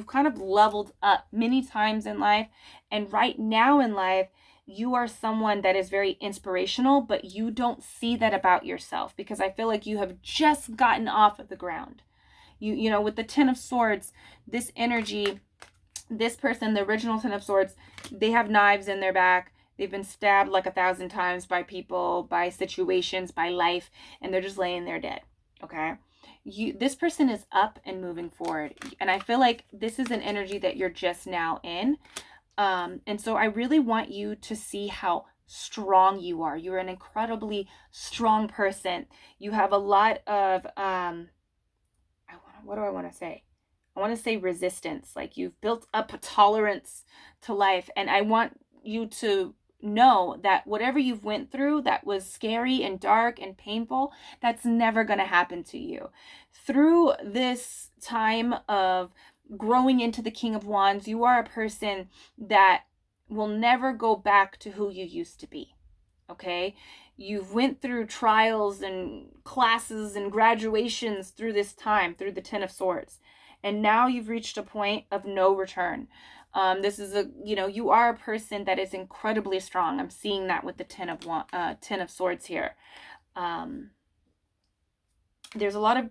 S1: kind of leveled up many times in life, and right now in life you are someone that is very inspirational, but you don't see that about yourself because I feel like you have just gotten off of the ground. With the Ten of Swords, this energy, this person, the original Ten of Swords, they have knives in their back. They've been stabbed like 1,000 times by people, by situations, by life, and they're just laying there dead. Okay, this person is up and moving forward, and I feel like this is an energy that you're just now in, and so I really want you to see how strong you are. You're an incredibly strong person. You have a lot of what do I want to say? I want to say resistance. Like you've built up a tolerance to life, and I want you to know that whatever you've went through that was scary and dark and painful, that's never going to happen to you. Through this time of growing into the King of Wands, you are a person that will never go back to who you used to be. Okay? You've went through trials and classes and graduations through this time, through the Ten of Swords. And now you've reached a point of no return. This is you are a person that is incredibly strong. I'm seeing that with the Ten of Swords here. There's a lot of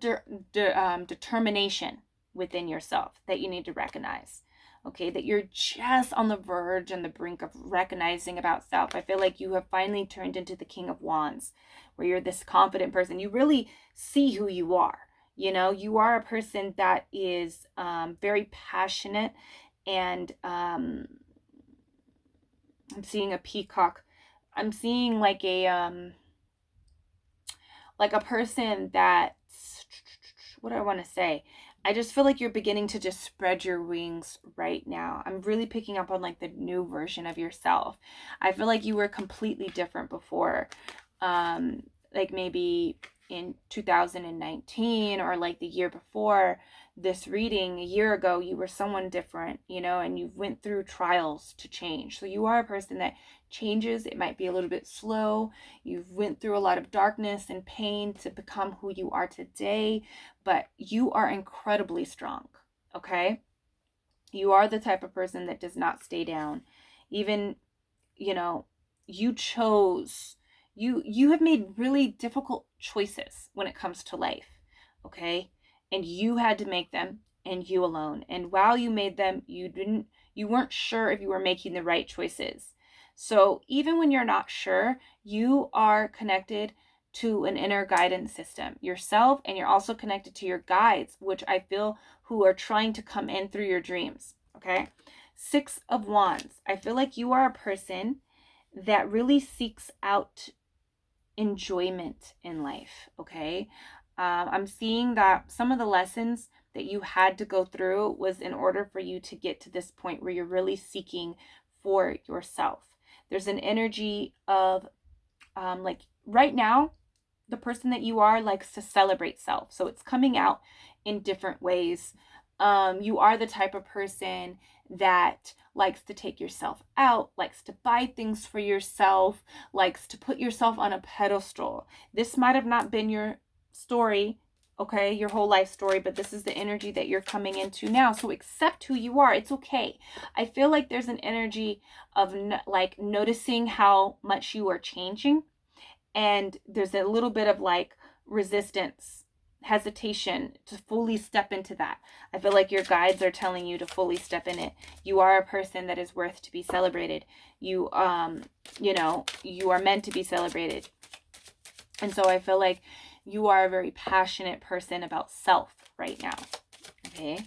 S1: determination within yourself that you need to recognize. Okay, that you're just on the verge and the brink of recognizing about self. I feel like you have finally turned into the King of Wands, where you're this confident person. You really see who you are. You are a person that is very passionate. And I'm seeing a peacock. I'm seeing like a person that, what do I want to say? I just feel like you're beginning to just spread your wings right now. I'm really picking up on like the new version of yourself. I feel like you were completely different before. Like maybe in 2019 or like the year before this reading, a year ago, you were someone different, and you went through trials to change. So you are a person that changes. It might be a little bit slow. You've went through a lot of darkness and pain to become who you are today, but you are incredibly strong, okay? You are the type of person that does not stay down. Even, you know, you have made really difficult choices when it comes to life, okay? And you had to make them, and you alone. And while you made them, you weren't sure if you were making the right choices. So even when you're not sure, you are connected to an inner guidance system yourself, and you're also connected to your guides, which I feel who are trying to come in through your dreams, okay? 6 of Wands. I feel like you are a person that really seeks out enjoyment in life, okay? I'm seeing that some of the lessons that you had to go through was in order for you to get to this point where you're really seeking for yourself. There's an energy of like right now, the person that you are likes to celebrate self. So it's coming out in different ways. You are the type of person that likes to take yourself out, likes to buy things for yourself, likes to put yourself on a pedestal. This might have not been your story, okay, your whole life story, but this is the energy that you're coming into now. So accept who you are. It's okay. I feel like there's an energy of like noticing how much you are changing, and there's a little bit of like resistance, hesitation to fully step into that. I feel like your guides are telling you to fully step in it. You are a person that is worth to be celebrated. You you are meant to be celebrated. And so I feel like you are a very passionate person about self right now. Okay?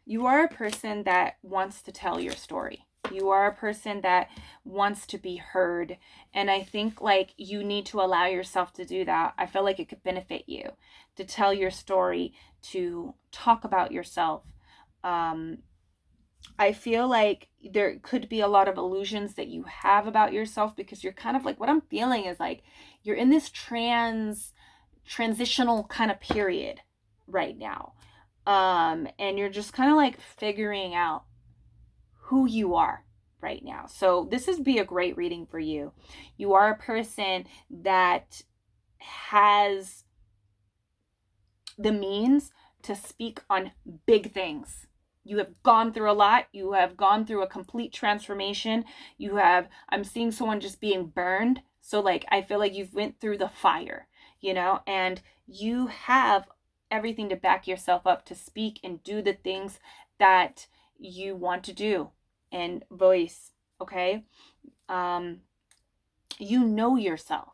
S1: You are a person that wants to tell your story. You are a person that wants to be heard. And I think like you need to allow yourself to do that. I feel like it could benefit you to tell your story, to talk about yourself. I feel like there could be a lot of illusions that you have about yourself, because you're kind of like, what I'm feeling is like you're in this transitional kind of period right now. And you're just kind of like figuring out who you are right now. So this is be a great reading for you. You are a person that has the means to speak on big things. You have gone through a lot. You have gone through a complete transformation. I'm seeing someone just being burned. So like, I feel like you've went through the fire, and you have everything to back yourself up to speak and do the things that you want to do and voice, okay? You know yourself.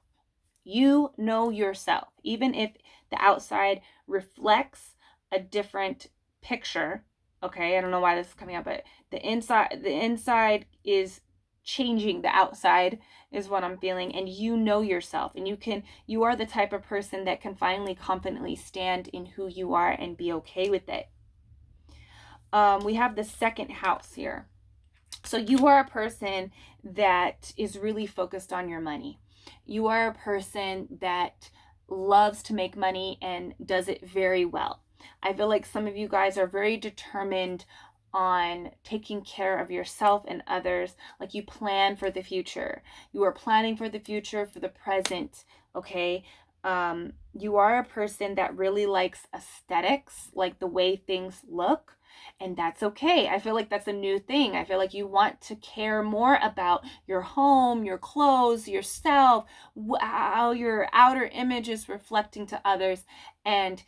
S1: You know yourself. Even if the outside reflects a different picture, okay? I don't know why this is coming up, but the inside is changing the outside is what I'm feeling. And you know yourself, and you are the type of person that can finally confidently stand in who you are and be okay with it. We have the second house here. So you are a person that is really focused on your money. You are a person that loves to make money and does it very well. I feel like some of you guys are very determined on taking care of yourself and others. Like you plan for the future. You are planning for the future, for the present, okay? You are a person that really likes aesthetics, like the way things look. And that's okay. I feel like that's a new thing. I feel like you want to care more about your home, your clothes, yourself, how your outer image is reflecting to others. And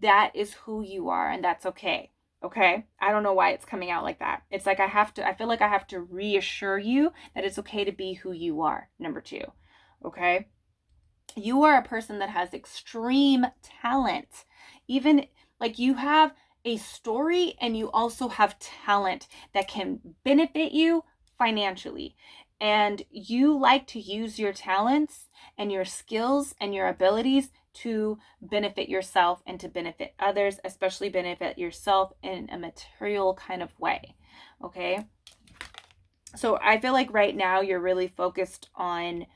S1: that is who you are, and that's okay. Okay? I don't know why it's coming out like that. It's like I feel like I have to reassure you that it's okay to be who you are, number 2. Okay? You are a person that has extreme talent. Even like you have a story, and you also have talent that can benefit you financially. And you like to use your talents and your skills and your abilities to benefit yourself and to benefit others, especially benefit yourself in a material kind of way. Okay? So I feel like right now you're really focused on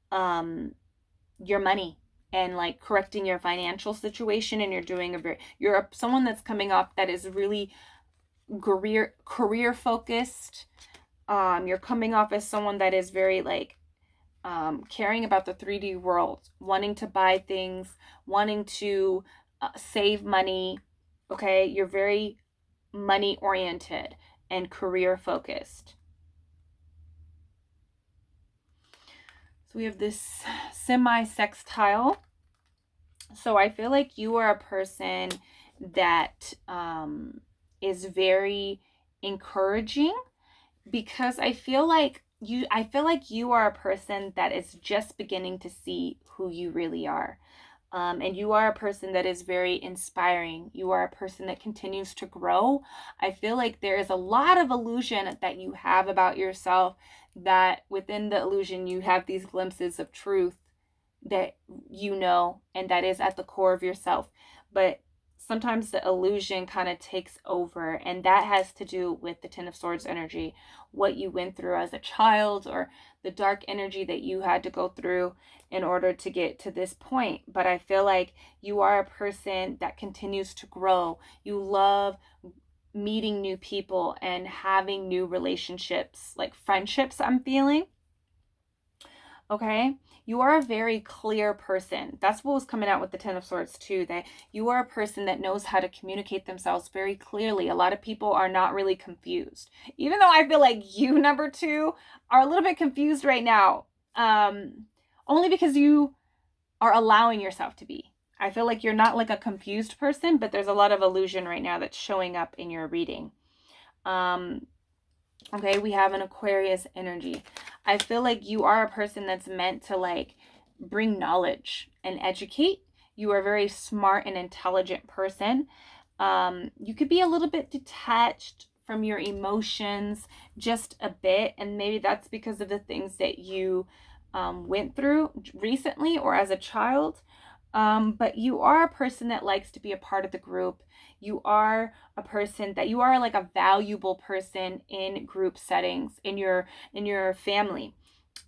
S1: your money. and like correcting your financial situation, and you're someone that's coming off that is really career focused. You're coming off as someone that is very like caring about the 3D world, wanting to buy things, wanting to save money. Okay, you're very money oriented and career focused. So we have this semi-sextile. So I feel like you are a person that is very encouraging, because I feel like you are a person that is just beginning to see who you really are. And you are a person that is very inspiring. You are a person that continues to grow. I feel like there is a lot of illusion that you have about yourself, that within the illusion you have these glimpses of truth that you know, and that is at the core of yourself. But sometimes the illusion kind of takes over, and that has to do with the Ten of Swords energy, what you went through as a child, or the dark energy that you had to go through in order to get to this point. But I feel like you are a person that continues to grow. You love meeting new people and having new relationships, like friendships, I'm feeling. Okay, you are a very clear person. That's what was coming out with the Ten of Swords too, that you are a person that knows how to communicate themselves very clearly. A lot of people are not really confused, even though I feel like you, number two, are a little bit confused right now, only because you are allowing yourself to be. I feel like you're not like a confused person, but there's a lot of illusion right now that's showing up in your reading. Okay, we have an Aquarius energy. I feel like you are a person that's meant to like bring knowledge and educate. You are a very smart and intelligent person. You could be a little bit detached from your emotions just a bit, and maybe that's because of the things that you went through recently or as a child. But you are a person that likes to be a part of the group. You are a person that you are like a valuable person in group settings, in your family,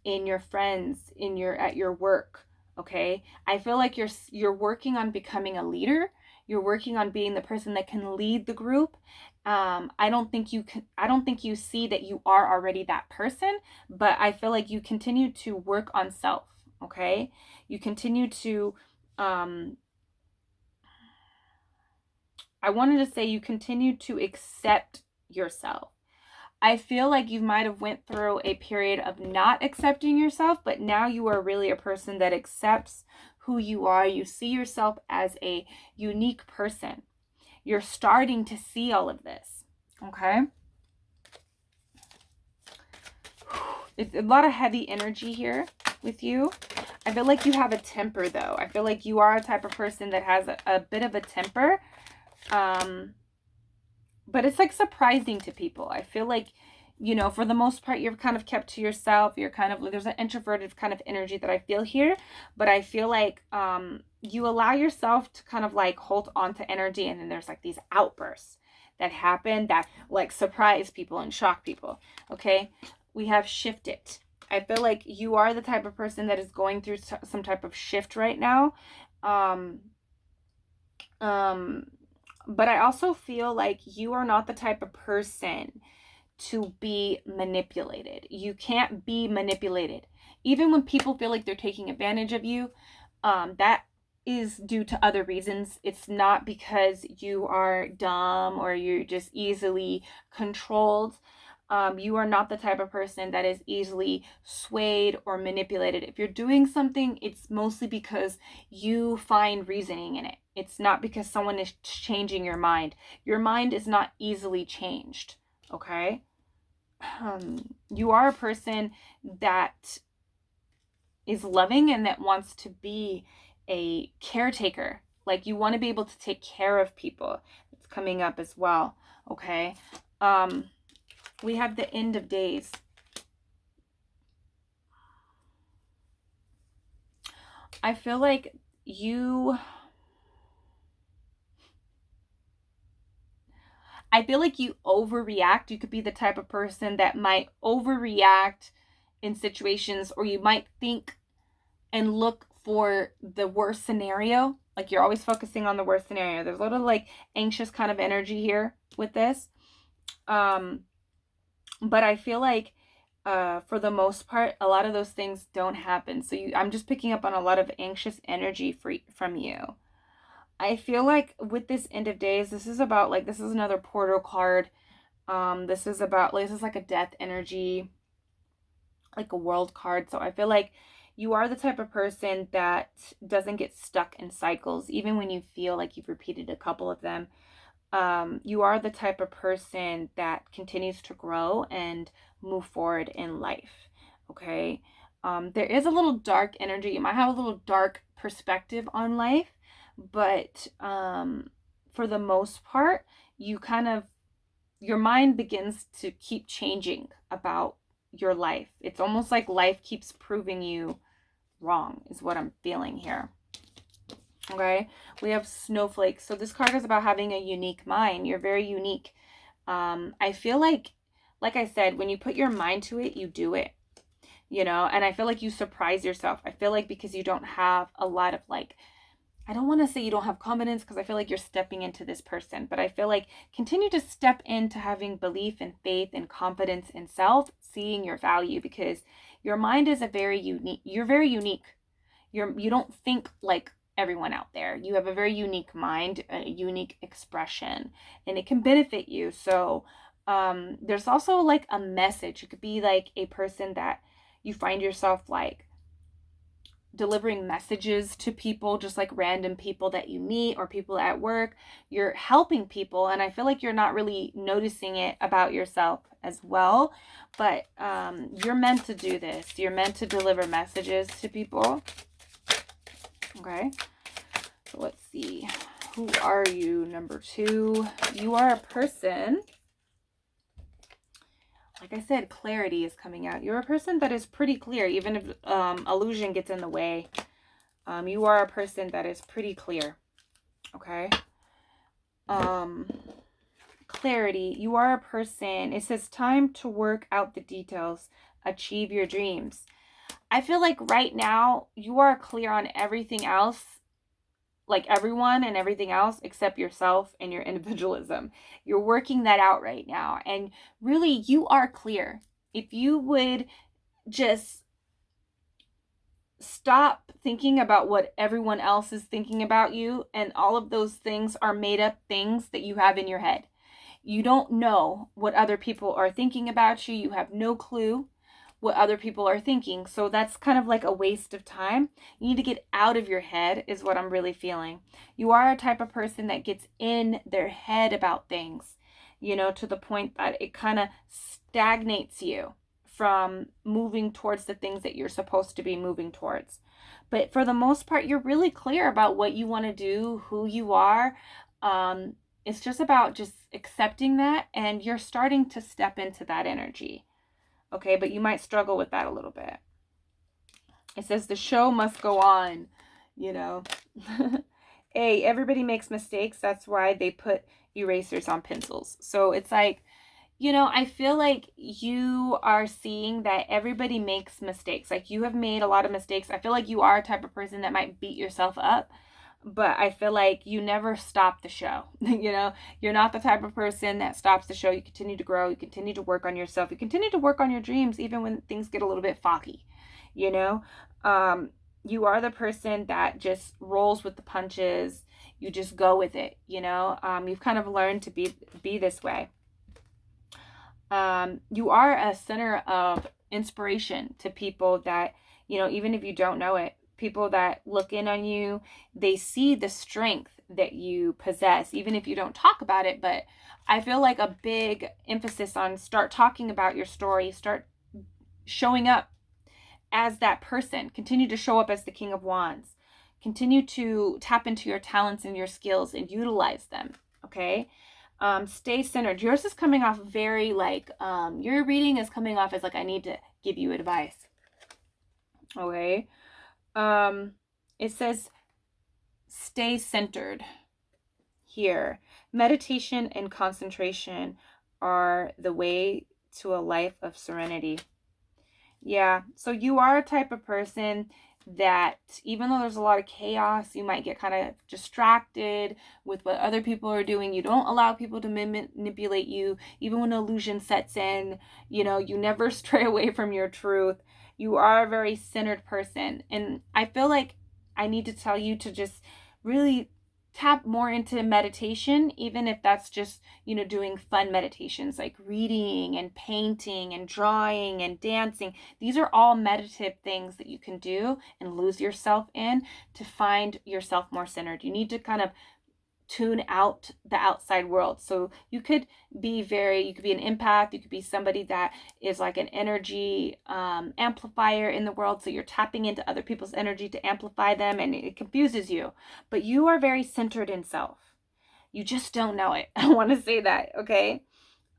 S1: in your friends, at your work. Okay, I feel like you're working on becoming a leader. You're working on being the person that can lead the group. I don't think you see that you are already that person, but I feel like you continue to work on self. Okay, you continue to I wanted to say you continue to accept yourself. I feel like you might have went through a period of not accepting yourself, but now you are really a person that accepts who you are. You see yourself as a unique person. You're starting to see all of this, okay? It's a lot of heavy energy here with you. I feel like you have a temper, though. I feel like you are a type of person that has a bit of a temper. But it's like surprising to people. I feel like, you know, for the most part, you're kind of kept to yourself. You're kind of, there's an introverted kind of energy that I feel here. But I feel like you allow yourself to kind of like hold on to energy. And then there's like these outbursts that happen that like surprise people and shock people. Okay. We have shifted. I feel like you are the type of person that is going through some type of shift right now. But I also feel like you are not the type of person to be manipulated. You can't be manipulated. Even when people feel like they're taking advantage of you, that is due to other reasons. It's not because you are dumb or you're just easily controlled. You are not the type of person that is easily swayed or manipulated. If you're doing something, it's mostly because you find reasoning in it. It's not because someone is changing your mind. Your mind is not easily changed, okay? You are a person that is loving and that wants to be a caretaker. Like you want to be able to take care of people. It's coming up as well, okay? We have the end of days. I feel like you overreact. You could be the type of person that might overreact in situations, or you might think and look for the worst scenario. Like you're always focusing on the worst scenario. There's a little like anxious kind of energy here with this. But I feel like for the most part, a lot of those things don't happen. So I'm just picking up on a lot of anxious energy from you. I feel like with this end of days, this is about like, this is another portal card. This is about, like, this is like a death energy, like a world card. So I feel like you are the type of person that doesn't get stuck in cycles, even when you feel like you've repeated a couple of them. You are the type of person that continues to grow and move forward in life. Okay. There is a little dark energy. You might have a little dark perspective on life, but for the most part, your mind begins to keep changing about your life. It's almost like life keeps proving you wrong, is what I'm feeling here. Okay, we have snowflakes. So this card is about having a unique mind. You're very unique. I feel like I said, when you put your mind to it, you do it, you know, and I feel like you surprise yourself. I feel like because you don't have a lot of like, I don't want to say you don't have confidence, because I feel like you're stepping into this person, but I feel like continue to step into having belief and faith and confidence in self, seeing your value, because your mind is you're very unique. You don't think like everyone out there. You have a very unique mind, a unique expression, and it can benefit you. So there's also like a message. It could be like a person that you find yourself like delivering messages to people, just like random people that you meet or people at work. You're helping people, and I feel like you're not really noticing it about yourself as well, but you're meant to do this. You're meant to deliver messages to people. Okay, so let's see. Who are you? Number 2. You are a person, like I said, clarity is coming out. You're a person that is pretty clear, even if illusion gets in the way. You are a person that is pretty clear. Okay. Clarity. You are a person. It says time to work out the details, achieve your dreams. I feel like right now you are clear on everything else, like everyone and everything else except yourself and your individualism. You're working that out right now, and really you are clear. If you would just stop thinking about what everyone else is thinking about you, and all of those things are made up things that you have in your head. You don't know what other people are thinking about you. You have no clue what other people are thinking. So that's kind of like a waste of time. You need to get out of your head, is what I'm really feeling. You are a type of person that gets in their head about things, you know, to the point that it kind of stagnates you from moving towards the things that you're supposed to be moving towards. But for the most part, you're really clear about what you want to do, who you are. It's just about just accepting that, and you're starting to step into that energy. Okay, but you might struggle with that a little bit. It says the show must go on, you know. Hey, everybody makes mistakes. That's why they put erasers on pencils. So it's like, you know, I feel like you are seeing that everybody makes mistakes. Like you have made a lot of mistakes. I feel like you are a type of person that might beat yourself up, but I feel like you never stop the show. You know, you're not the type of person that stops the show. You continue to grow. You continue to work on yourself. You continue to work on your dreams, even when things get a little bit foggy, you know. You are the person that just rolls with the punches. You just go with it, you know. You've kind of learned to be this way. You are a center of inspiration to people that, you know, even if you don't know it, people that look in on you, they see the strength that you possess, even if you don't talk about it. But I feel like a big emphasis on start talking about your story, start showing up as that person, continue to show up as the King of Wands, continue to tap into your talents and your skills and utilize them. Okay. Stay centered. Yours is coming off very like, your reading is coming off as like, I need to give you advice. Okay. It says, stay centered here. Meditation and concentration are the way to a life of serenity. Yeah. So you are a type of person that even though there's a lot of chaos, you might get kind of distracted with what other people are doing. You don't allow people to manipulate you. Even when illusion sets in, you know, you never stray away from your truth. You are a very centered person. And I feel like I need to tell you to just really tap more into meditation, even if that's just, you know, doing fun meditations like reading and painting and drawing and dancing. These are all meditative things that you can do and lose yourself in to find yourself more centered. You need to kind of tune out the outside world. So you could be an empath. You could be somebody that is like an energy amplifier in the world. So you're tapping into other people's energy to amplify them, and it confuses you. But you are very centered in self. You just don't know it. I want to say that, okay?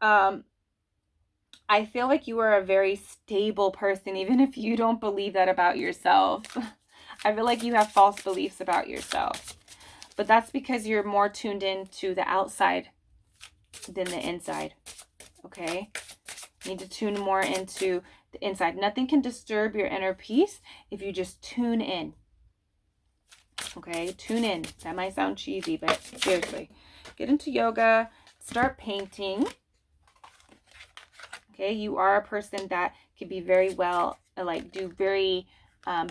S1: I feel like you are a very stable person, even if you don't believe that about yourself. I feel like you have false beliefs about yourself. But that's because you're more tuned in to the outside than the inside, okay? You need to tune more into the inside. Nothing can disturb your inner peace if you just tune in, okay? Tune in. That might sound cheesy, but seriously. Get into yoga. Start painting, okay? You are a person that can be very well, like do very,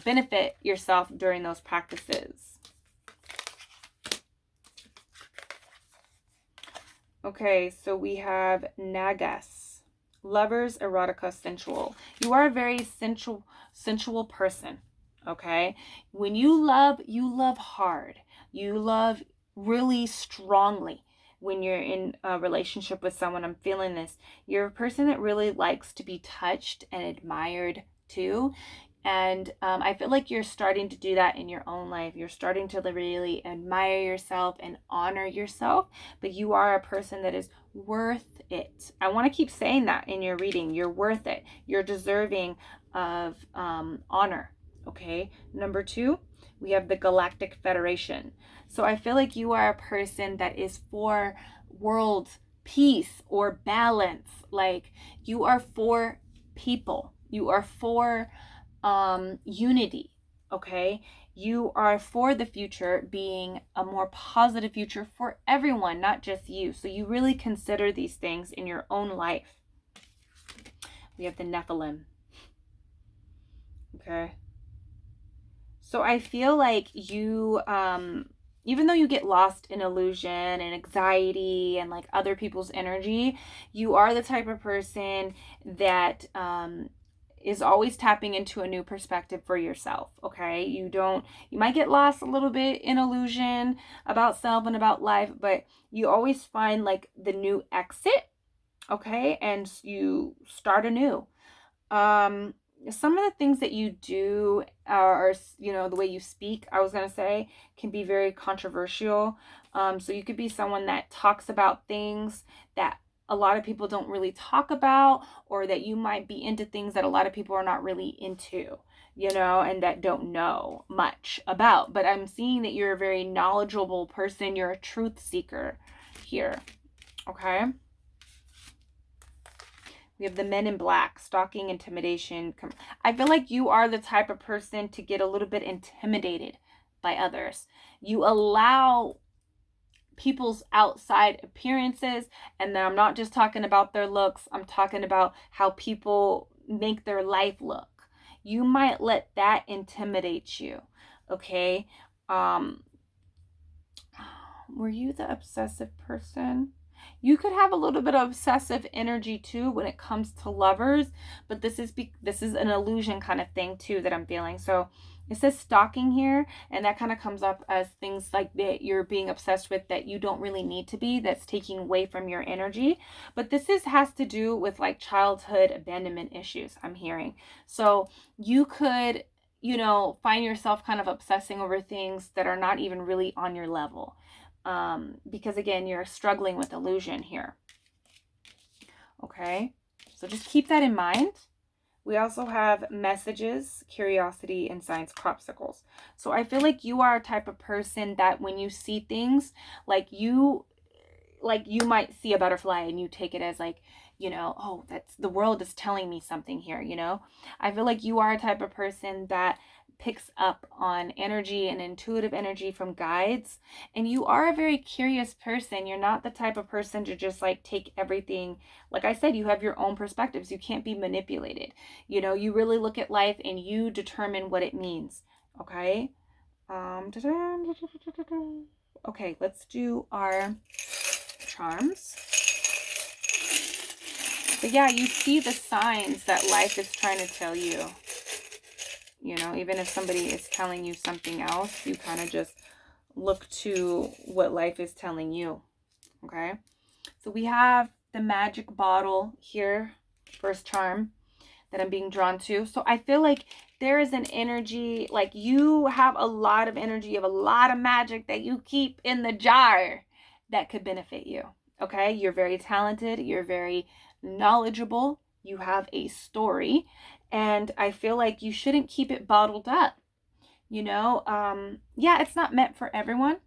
S1: benefit yourself during those practices. Okay, so we have Nagas, lovers, erotica, sensual. You are a very sensual person, okay? When you love hard. You love really strongly. When you're in a relationship with someone, I'm feeling this. You're a person that really likes to be touched and admired too. And I feel like you're starting to do that in your own life. You're starting to really admire yourself and honor yourself. But you are a person that is worth it. I want to keep saying that in your reading. You're worth it. You're deserving of honor. Okay. Number 2, we have the Galactic Federation. So I feel like you are a person that is for world peace or balance. Like you are for people. You are for unity, okay? You are for the future being a more positive future for everyone, not just you. So you really consider these things in your own life. We have the Nephilim, okay? So I feel like you, even though you get lost in illusion and anxiety and like other people's energy, you are the type of person that, is always tapping into a new perspective for yourself, okay? You might get lost a little bit in illusion about self and about life, but you always find like the new exit, okay? And you start anew. Some of the things that you do are, you know, the way you speak, I was going to say, can be very controversial. So you could be someone that talks about things that a lot of people don't really talk about, or that you might be into things that a lot of people are not really into, you know, and that don't know much about. But I'm seeing that you're a very knowledgeable person. You're a truth seeker here, okay? We have the Men in Black, stalking, intimidation. I feel like you are the type of person to get a little bit intimidated by others. You allow people's outside appearances, and then I'm not just talking about their looks, I'm talking about how people make their life look. You might let that intimidate you, okay? Were you the obsessive person? You could have a little bit of obsessive energy too when it comes to lovers, but this is an illusion kind of thing too that I'm feeling. So it says stalking here, and that kind of comes up as things like that you're being obsessed with that you don't really need to be, that's taking away from your energy. But this has to do with like childhood abandonment issues, I'm hearing. So you could, you know, find yourself kind of obsessing over things that are not even really on your level. Because again, you're struggling with illusion here. Okay, so just keep that in mind. We also have messages, curiosity, and science cropsicles. So I feel like you are a type of person that when you see things, like you might see a butterfly and you take it as like, you know, oh, that's the world is telling me something here, you know. I feel like you are a type of person that picks up on energy and intuitive energy from guides. And you are a very curious person. You're not the type of person to just like take everything. Like I said, you have your own perspectives. You can't be manipulated. You know, you really look at life and you determine what it means. Okay. Okay, let's do our charms. But yeah, you see the signs that life is trying to tell you. You know, even if somebody is telling you something else, you kind of just look to what life is telling you. Okay. So we have the magic bottle here, first charm that I'm being drawn to. So I feel like there is an energy, like you have a lot of energy, of a lot of magic that you keep in the jar that could benefit you. Okay. You're very talented. You're very knowledgeable. You have a story. And I feel like you shouldn't keep it bottled up. You know, yeah, it's not meant for everyone.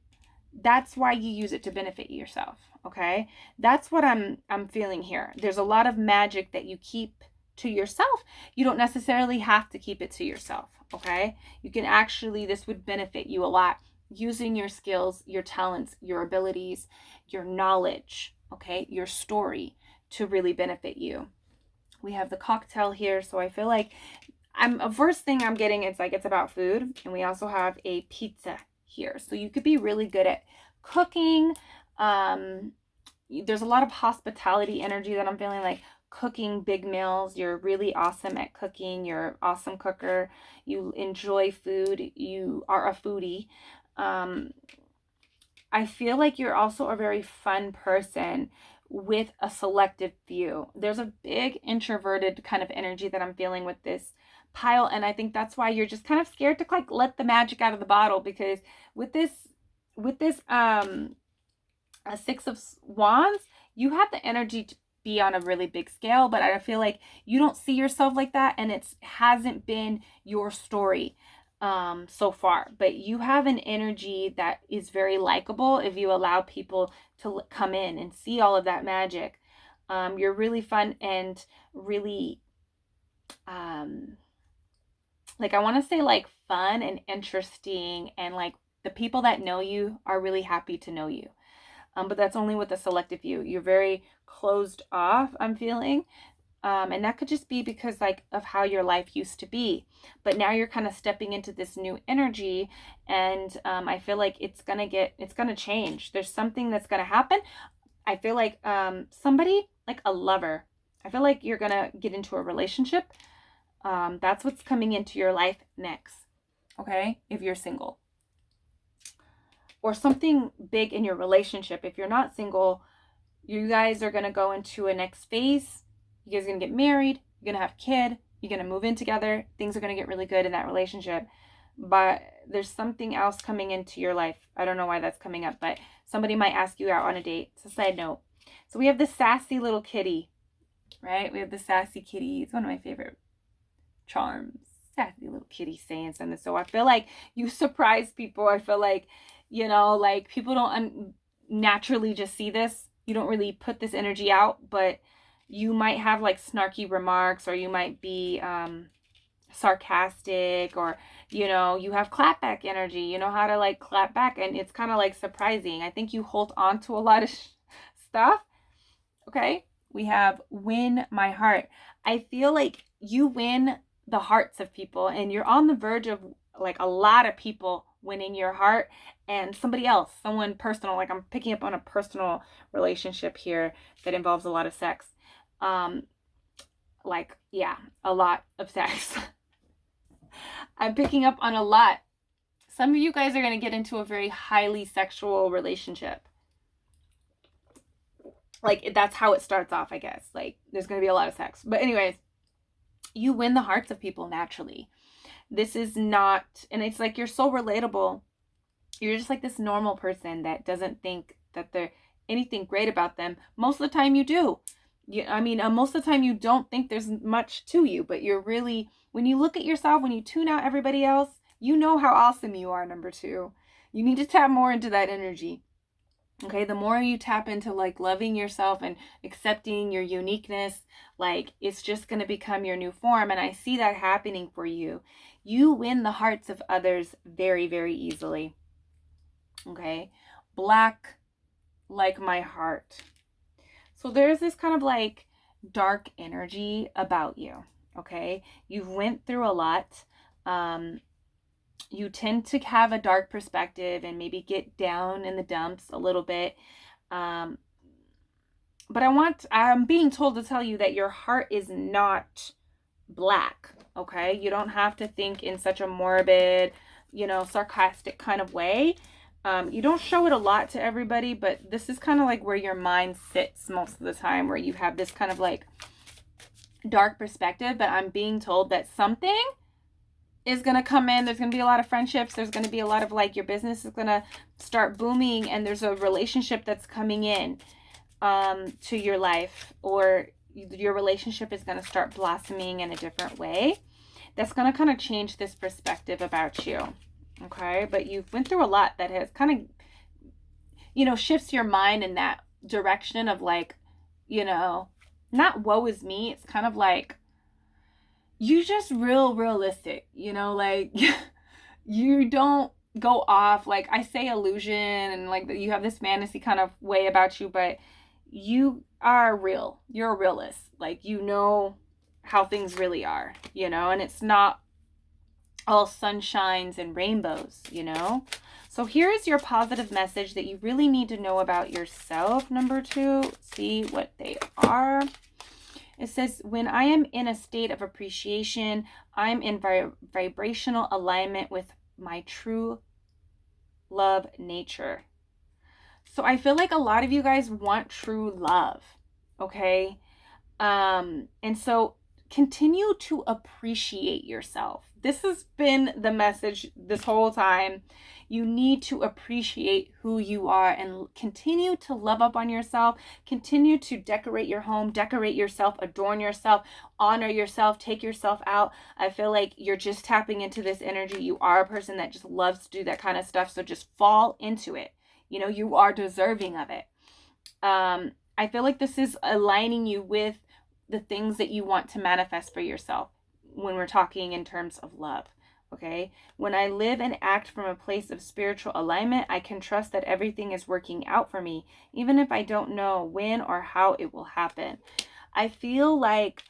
S1: That's why you use it to benefit yourself. Okay. That's what I'm feeling here. There's a lot of magic that you keep to yourself. You don't necessarily have to keep it to yourself. Okay. You can actually, this would benefit you a lot using your skills, your talents, your abilities, your knowledge, okay, your story to really benefit you. We have the cocktail here. So I feel like first thing I'm getting, it's like it's about food. And we also have a pizza here. So you could be really good at cooking. There's a lot of hospitality energy that I'm feeling, like cooking big meals. You're really awesome at cooking. You're an awesome cooker. You enjoy food. You are a foodie. I feel like you're also a very fun person with a selective few. There's a big introverted kind of energy that I'm feeling with this pile, and I think that's why you're just kind of scared to like let the magic out of the bottle, because with this a Six of Wands, you have the energy to be on a really big scale, but I feel like you don't see yourself like that, and it hasn't been your story so far. But you have an energy that is very likable if you allow people to come in and see all of that magic. You're really fun and really like, I want to say like fun and interesting, and like the people that know you are really happy to know you. But that's only with a selective few. You're very closed off, I'm feeling. And that could just be because like of how your life used to be. But now you're kind of stepping into this new energy, and I feel like it's going to change. There's something that's going to happen. I feel like somebody, like a lover, I feel like you're going to get into a relationship. That's what's coming into your life next. Okay? If you're single. Or something big in your relationship. If you're not single, you guys are going to go into a next phase. You guys are going to get married. You're going to have a kid. You're going to move in together. Things are going to get really good in that relationship. But there's something else coming into your life. I don't know why that's coming up, but somebody might ask you out on a date. It's a side note. So we have the sassy little kitty, right? We have the sassy kitty. It's one of my favorite charms. Sassy little kitty saying something. So I feel like you surprise people. I feel like, you know, like people don't naturally just see this. You don't really put this energy out, but you might have like snarky remarks, or you might be sarcastic, or, you know, you have clapback energy. You know how to like clap back, and it's kind of like surprising. I think you hold on to a lot of stuff. Okay. We have win my heart. I feel like you win the hearts of people, and you're on the verge of like a lot of people winning your heart, and somebody else, someone personal. Like I'm picking up on a personal relationship here that involves a lot of sex. Like, yeah, a lot of sex. I'm picking up on a lot. Some of you guys are going to get into a very highly sexual relationship. Like, that's how it starts off, I guess. Like, there's going to be a lot of sex. But anyways, you win the hearts of people naturally. This is not, and it's like you're so relatable. You're just like this normal person that doesn't think that there's anything great about them. Most of the time you do. Most of the time you don't think there's much to you, but you're really, when you look at yourself, when you tune out everybody else, you know how awesome you are, number two. You need to tap more into that energy. Okay, the more you tap into like loving yourself and accepting your uniqueness, like it's just going to become your new form. And I see that happening for you. You win the hearts of others very, very easily. Okay, black like my heart. So there's this kind of like dark energy about you. Okay, you've went through a lot. You tend to have a dark perspective and maybe get down in the dumps a little bit. Um, but I'm being told to tell you that your heart is not black, okay? You don't have to think in such a morbid, sarcastic kind of way. You don't show it a lot to everybody, but this is kind of like where your mind sits most of the time, where you have this kind of like dark perspective. But I'm being told that something is going to come in. There's going to be a lot of friendships. There's going to be a lot of like your business is going to start booming, and there's a relationship that's coming in to your life, or your relationship is going to start blossoming in a different way. That's going to kind of change this perspective about you. Okay. But you've went through a lot that has kind of, shifts your mind in that direction of like, not woe is me. It's kind of like, you just realistic, like you don't go off. Like I say illusion and like you have this fantasy kind of way about you, but you are real. You're a realist. Like, how things really are, and it's not all sunshines and rainbows, So here's your positive message that you really need to know about yourself. Number 2, see what they are. It says, when I am in a state of appreciation, I'm in vibrational alignment with my true love nature. So I feel like a lot of you guys want true love, okay? And so continue to appreciate yourself. This has been the message this whole time. You need to appreciate who you are and continue to love up on yourself. Continue to decorate your home, decorate yourself, adorn yourself, honor yourself, take yourself out. I feel like you're just tapping into this energy. You are a person that just loves to do that kind of stuff. So just fall into it. You are deserving of it. I feel like this is aligning you with the things that you want to manifest for yourself when we're talking in terms of love. Okay. When I live and act from a place of spiritual alignment, I can trust that everything is working out for me, even if I don't know when or how it will happen. I feel like,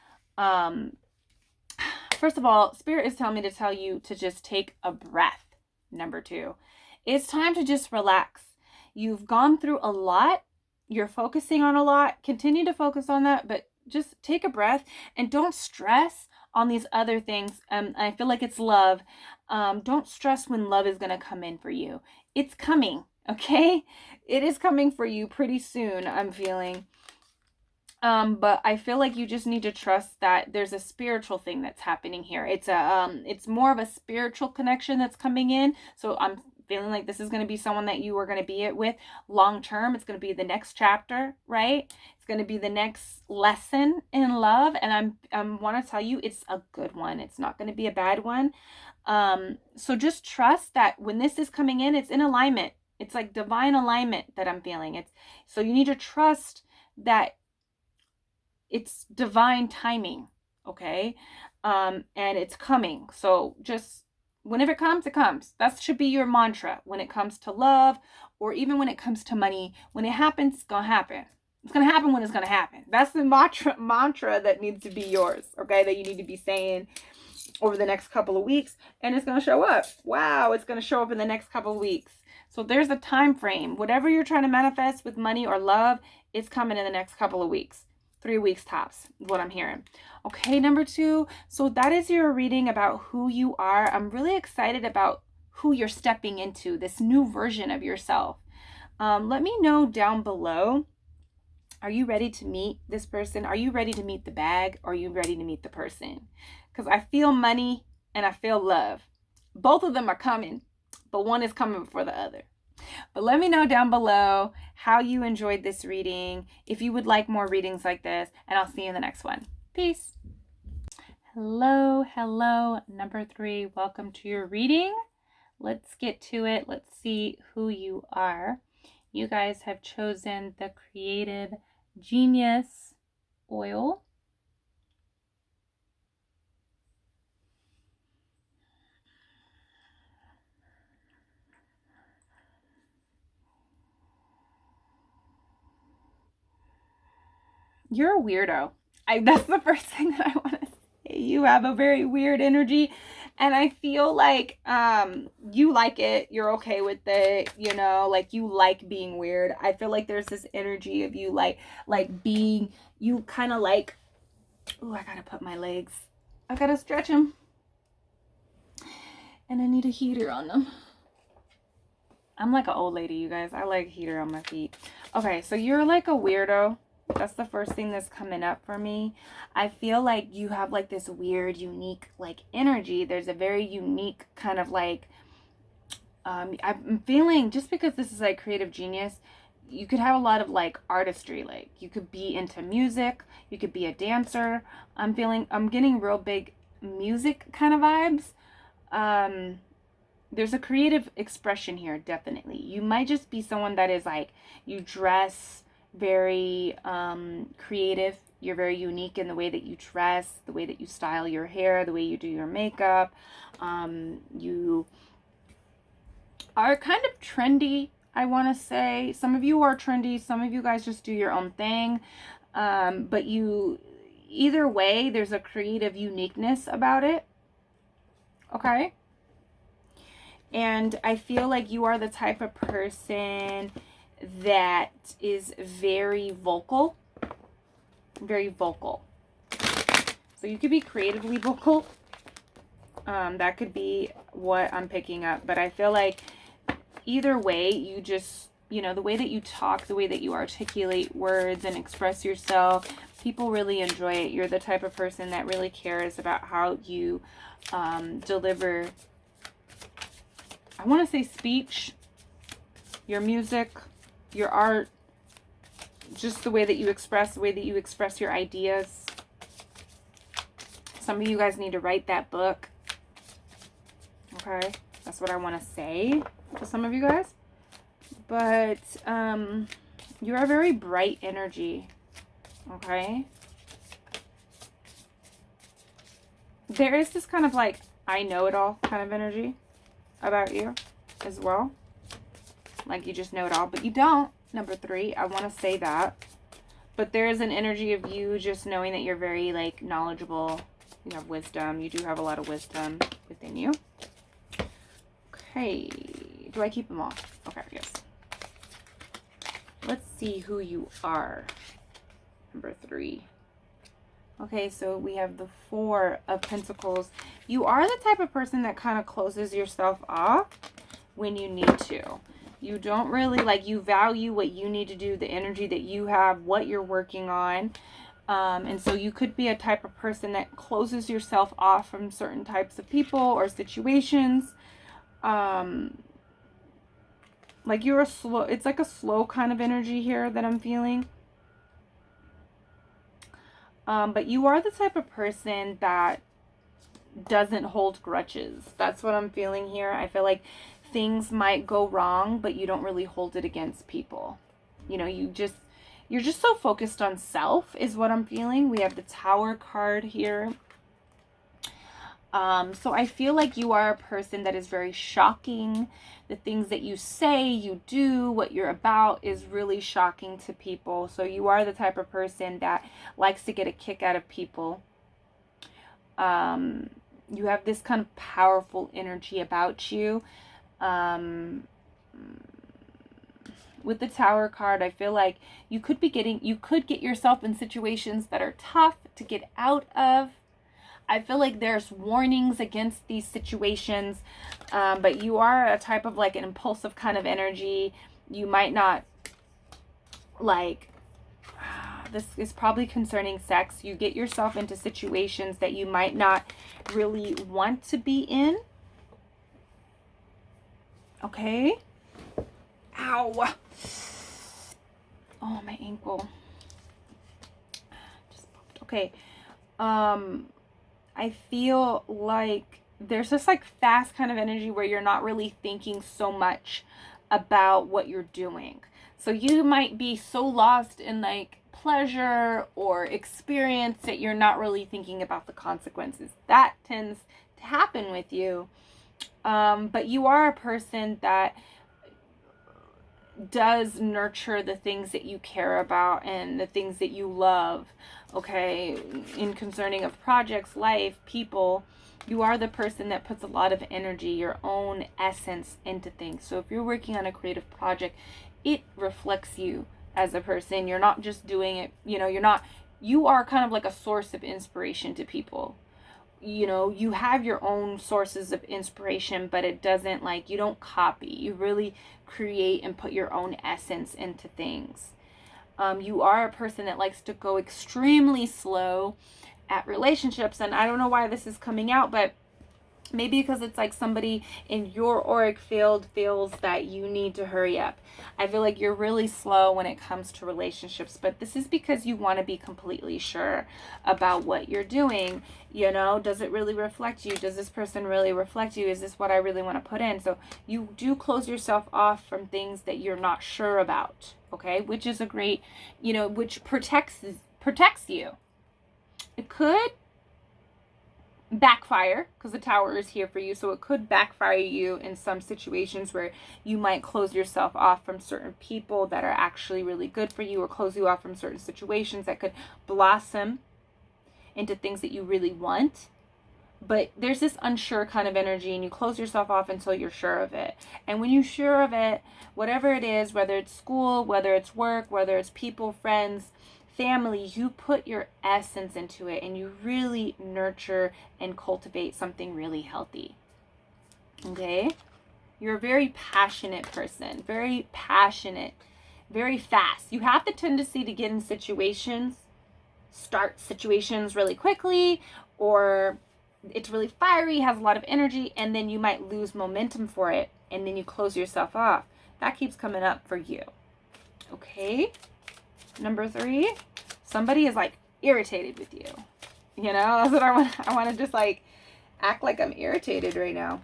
S1: first of all, Spirit is telling me to tell you to just take a breath. Number 2, it's time to just relax. You've gone through a lot. You're focusing on a lot. Continue to focus on that, but just take a breath and don't stress on these other things. I feel like it's love. Don't stress when love is going to come in for you. It's coming, okay? It is coming for you pretty soon, I'm feeling. But I feel like you just need to trust that there's a spiritual thing that's happening here. It's more of a spiritual connection that's coming in. So I'm feeling like this is going to be someone that you are going to be with long term. It's going to be the next chapter, right? It's going to be the next lesson in love. And I want to tell you, it's a good one. It's not going to be a bad one. So just trust that when this is coming in, it's in alignment. It's like divine alignment that I'm feeling. So you need to trust that it's divine timing, okay? And it's coming. So just whenever it comes, it comes. That should be your mantra when it comes to love, or even when it comes to money. When it happens, it's going to happen. It's going to happen when it's going to happen. That's the mantra that needs to be yours, okay? That you need to be saying over the next couple of weeks, and it's going to show up. Wow, it's going to show up in the next couple of weeks. So there's a time frame. Whatever you're trying to manifest with money or love, it's coming in the next couple of weeks. 3 weeks tops is what I'm hearing. Okay, number 2. So that is your reading about who you are. I'm really excited about who you're stepping into, this new version of yourself. Let me know down below. Are you ready to meet this person? Are you ready to meet the bag? Or are you ready to meet the person? Because I feel money and I feel love. Both of them are coming, but one is coming before the other. But let me know down below how you enjoyed this reading, if you would like more readings like this, and I'll see you in the next one. Peace. Hello, number 3. Welcome to your reading. Let's get to it. Let's see who you are. You guys have chosen the Creative Genius oil. You're a weirdo. That's the first thing that I want to say. You have a very weird energy, and I feel like you like it. You're okay with it, you know, like you like being weird. I feel like there's this energy of you like being, you kind of like, oh, I gotta put my legs, I gotta stretch them, and I need a heater on them. I'm like an old lady, you guys. I like heater on my feet. Okay, so you're like a weirdo. That's the first thing that's coming up for me. I feel like you have like this weird, unique like energy. There's a very unique kind of like, I'm feeling, just because this is like Creative Genius, you could have a lot of like artistry. Like you could be into music, you could be a dancer. I'm getting real big music kind of vibes. There's a creative expression here, definitely. You might just be someone that is like, you dress very creative. You're very unique in the way that you dress, the way that you style your hair, the way you do your makeup. You are kind of trendy, I want to say. Some of you are trendy. Some of you guys just do your own thing. But either way, there's a creative uniqueness about it. Okay? And I feel like you are the type of person that is very vocal. Very vocal. So you could be creatively vocal. That could be what I'm picking up. But I feel like either way, you just, you know, the way that you talk, the way that you articulate words and express yourself, people really enjoy it. You're the type of person that really cares about how you deliver, I want to say, speech, your music, your art, just the way that you express, your ideas. Some of you guys need to write that book. Okay, that's what I want to say to some of you guys. But you're a very bright energy. Okay, there is this kind of like, I know it all kind of energy about you as well. Like you just know it all, but you don't. Number 3, I want to say that. But there is an energy of you just knowing that you're very like knowledgeable. You have wisdom. You do have a lot of wisdom within you. Okay. Do I keep them all? Okay, yes. Let's see who you are. Number 3. Okay, so we have the 4 of Pentacles. You are the type of person that kind of closes yourself off when you need to. You don't really, like, you value what you need to do, the energy that you have, what you're working on. And so you could be a type of person that closes yourself off from certain types of people or situations. Like you're it's like a slow kind of energy here that I'm feeling. But you are the type of person that doesn't hold grudges. That's what I'm feeling here. I feel like things might go wrong, but you don't really hold it against people. You know, you're just so focused on self is what I'm feeling. We have the Tower card here. So I feel like you are a person that is very shocking. The things that you say, you do, what you're about is really shocking to people. So you are the type of person that likes to get a kick out of people. You have this kind of powerful energy about you. With the Tower card, I feel like you could get yourself in situations that are tough to get out of. I feel like there's warnings against these situations, but you are a type of like an impulsive kind of energy. You might not like, this is probably concerning sex. You get yourself into situations that you might not really want to be in. Okay. Ow. Oh, my ankle. Just popped. Okay. I feel like there's this like fast kind of energy where you're not really thinking so much about what you're doing. So you might be so lost in like pleasure or experience that you're not really thinking about the consequences. That tends to happen with you. But you are a person that does nurture the things that you care about and the things that you love, okay, in concerning of projects, life, people. You are the person that puts a lot of energy, your own essence into things. So if you're working on a creative project, it reflects you as a person. You're not just doing it, you are kind of like a source of inspiration to people. You have your own sources of inspiration, but it doesn't like, you don't copy. You really create and put your own essence into things. You are a person that likes to go extremely slow at relationships, and I don't know why this is coming out, but maybe because it's like somebody in your auric field feels that you need to hurry up. I feel like you're really slow when it comes to relationships, but this is because you want to be completely sure about what you're doing. Does it really reflect you? Does this person really reflect you? Is this what I really want to put in? So you do close yourself off from things that you're not sure about, okay? Which is a great, which protects you. It could backfire because the Tower is here for you, so it could backfire you in some situations where you might close yourself off from certain people that are actually really good for you, or close you off from certain situations that could blossom into things that you really want. But there's this unsure kind of energy, and you close yourself off until you're sure of it. And when you're sure of it, whatever it is, whether it's school, whether it's work, whether it's people, friends, family, you put your essence into it and you really nurture and cultivate something really healthy. Okay? You're a very passionate person, very passionate, very fast. You have the tendency to get in situations, start situations really quickly, or it's really fiery, has a lot of energy, and then you might lose momentum for it, and then you close yourself off. That keeps coming up for you. Okay? Number 3, somebody is like irritated with you. That's what I want to just like act like I'm irritated right now.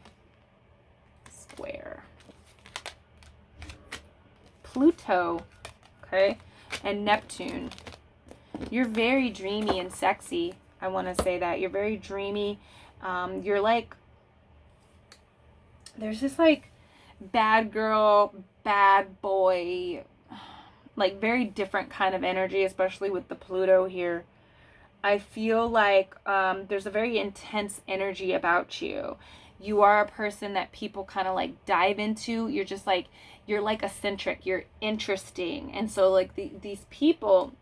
S1: Square. Pluto, okay, and Neptune. You're very dreamy and sexy. I want to say that. You're very dreamy. You're like, there's this like bad girl, bad boy, like very different kind of energy, especially with the Pluto here. I feel like there's a very intense energy about you. You are a person that people kind of like dive into. You're just like, you're like eccentric, you're interesting. And so like these people,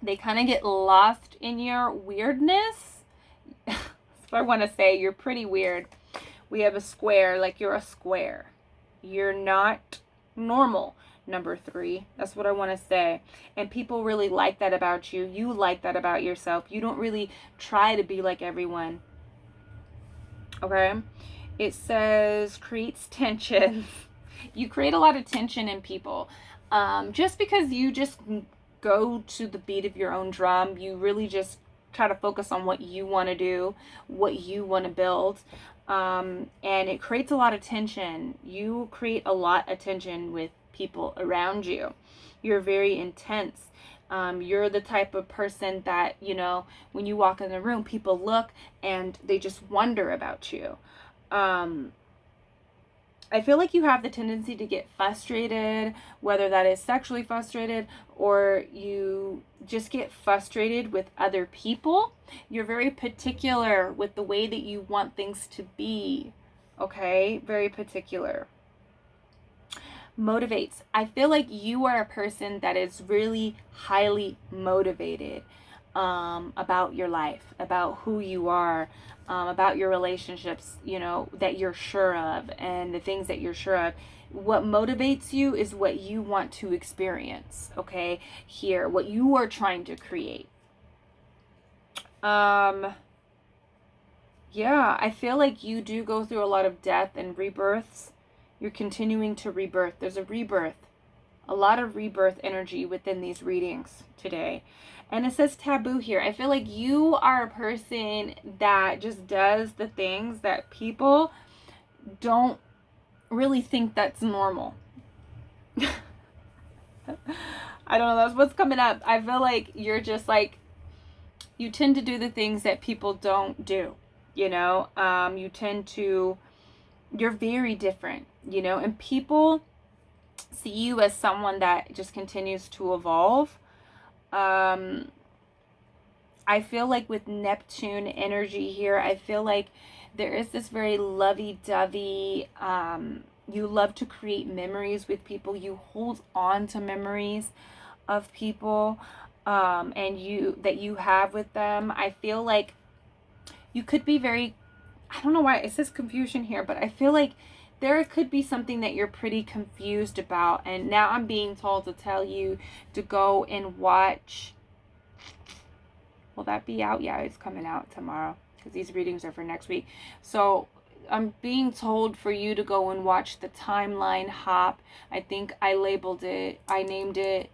S1: they kind of get lost in your weirdness. That's what I want to say. You're pretty weird. We have a square, like you're a square. You're not normal. Number 3. That's what I want to say. And people really like that about you. You like that about yourself. You don't really try to be like everyone. Okay? It says creates tension. You create a lot of tension in people. Just because you just go to the beat of your own drum, you really just try to focus on what you want to do, what you want to build. And it creates a lot of tension. You create a lot of tension with people around you. You're very intense. You're the type of person that, when you walk in the room, people look and they just wonder about you. I feel like you have the tendency to get frustrated, whether that is sexually frustrated or you just get frustrated with other people. You're very particular with the way that you want things to be. Okay? Very particular. Motivates. I feel like you are a person that is really highly motivated about your life, about who you are, about your relationships, that you're sure of, and the things that you're sure of. What motivates you is what you want to experience, okay? Here, what you are trying to create. Yeah, I feel like you do go through a lot of death and rebirths. You're continuing to rebirth. There's a rebirth. A lot of rebirth energy within these readings today. And it says taboo here. I feel like you are a person that just does the things that people don't really think that's normal. I don't know, that's what's coming up. I feel like you're just like, you tend to do the things that people don't do, you know? You tend to, you're very different, you know? And people see you as someone that just continues to evolve. I feel like with Neptune energy here, I feel like there is this very lovey-dovey, you love to create memories with people. You hold on to memories of people, and you have with them. I feel like you could be very, I don't know why it says confusion here, but I feel like there could be something that you're pretty confused about. And now I'm being told to tell you to go and watch. Will that be out? Yeah, it's coming out tomorrow because these readings are for next week. So I'm being told for you to go and watch the Timeline Hop. I think I named it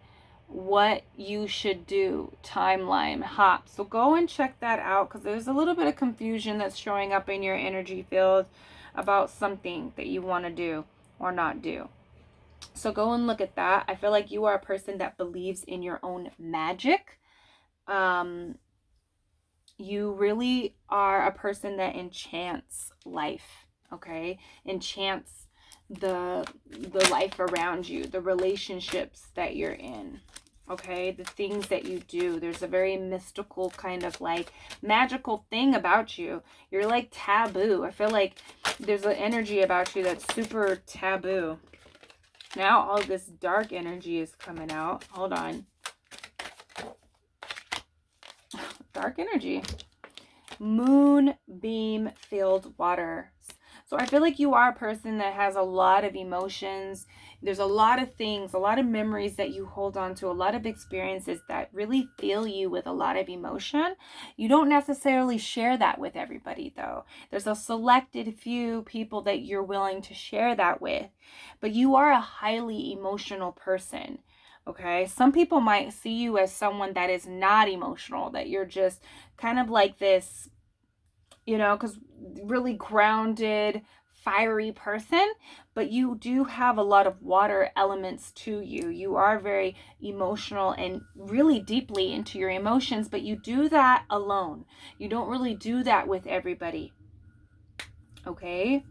S1: What You Should Do Timeline Hop. So go and check that out because there's a little bit of confusion that's showing up in your energy field about something that you want to do or not do. So go and look at that. I feel like you are a person that believes in your own magic. You really are a person that enchants life, okay? Enchants the life around you, the relationships that you're in, okay? The things that you do. There's a very mystical kind of like magical thing about you. You're like taboo. I feel like there's an energy about you that's super taboo. Now all this dark energy is coming out. Hold on. Dark energy. Moonbeam filled waters. So I feel like you are a person that has a lot of emotions. There's a lot of things, a lot of memories that you hold on to, a lot of experiences that really fill you with a lot of emotion. You don't necessarily share that with everybody though. There's a selected few people that you're willing to share that with, but you are a highly emotional person. Okay, some people might see you as someone that is not emotional, that you're just kind of like this, you know, because really grounded, fiery person, but you do have a lot of water elements to you. You are very emotional and really deeply into your emotions, but you do that alone. You don't really do that with everybody. Okay?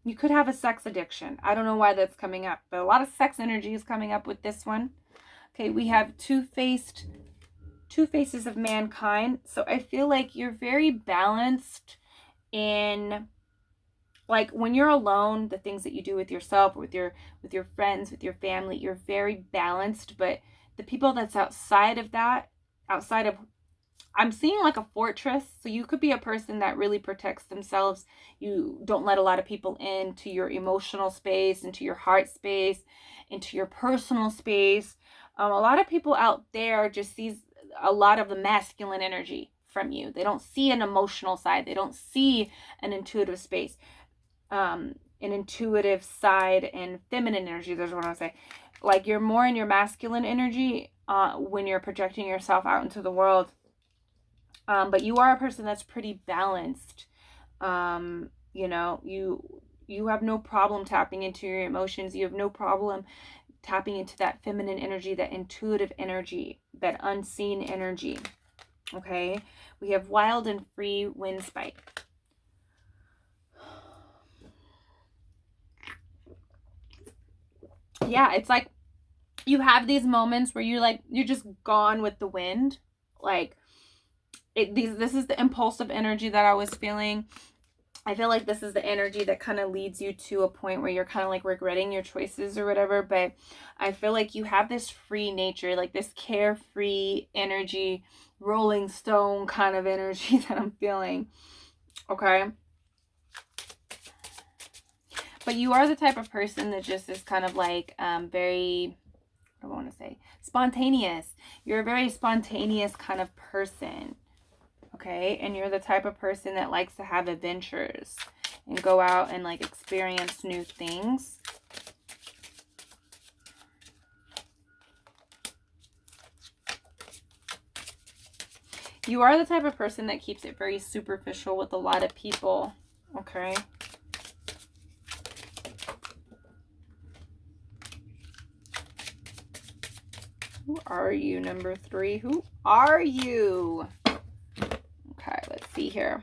S1: You could have a sex addiction. I don't know why that's coming up, but a lot of sex energy is coming up with this one. Okay, we have two faces of mankind. So I feel like you're very balanced in, like, when you're alone, the things that you do with yourself, with your friends, with your family, you're very balanced. But the people that's outside of that, I'm seeing like a fortress. So you could be a person that really protects themselves. You don't let a lot of people into your emotional space, into your heart space, into your personal space. A lot of people out there just sees a lot of the masculine energy from you. They don't see an emotional side. They don't see an intuitive space, an intuitive side and feminine energy. There's what I want to say. Like you're more in your masculine energy when you're projecting yourself out into the world. But you are a person that's pretty balanced. You know, you have no problem tapping into your emotions. You have no problem tapping into that feminine energy, that intuitive energy, that unseen energy. Okay, we have wild and free wind spike. Yeah, it's like you have these moments where you're just gone with the wind. Like this is the impulsive energy that I was feeling. I feel like this is the energy that kind of leads you to a point where you're kind of like regretting your choices or whatever. But I feel like you have this free nature, like this carefree energy, rolling stone kind of energy that I'm feeling. Okay. But you are the type of person that just is kind of like very, what do I want to say? Spontaneous. You're a very spontaneous kind of person. Okay, and you're the type of person that likes to have adventures and go out and like experience new things. You are the type of person that keeps it very superficial with a lot of people. Okay. are you, number 3? Who are you? Okay, let's see here.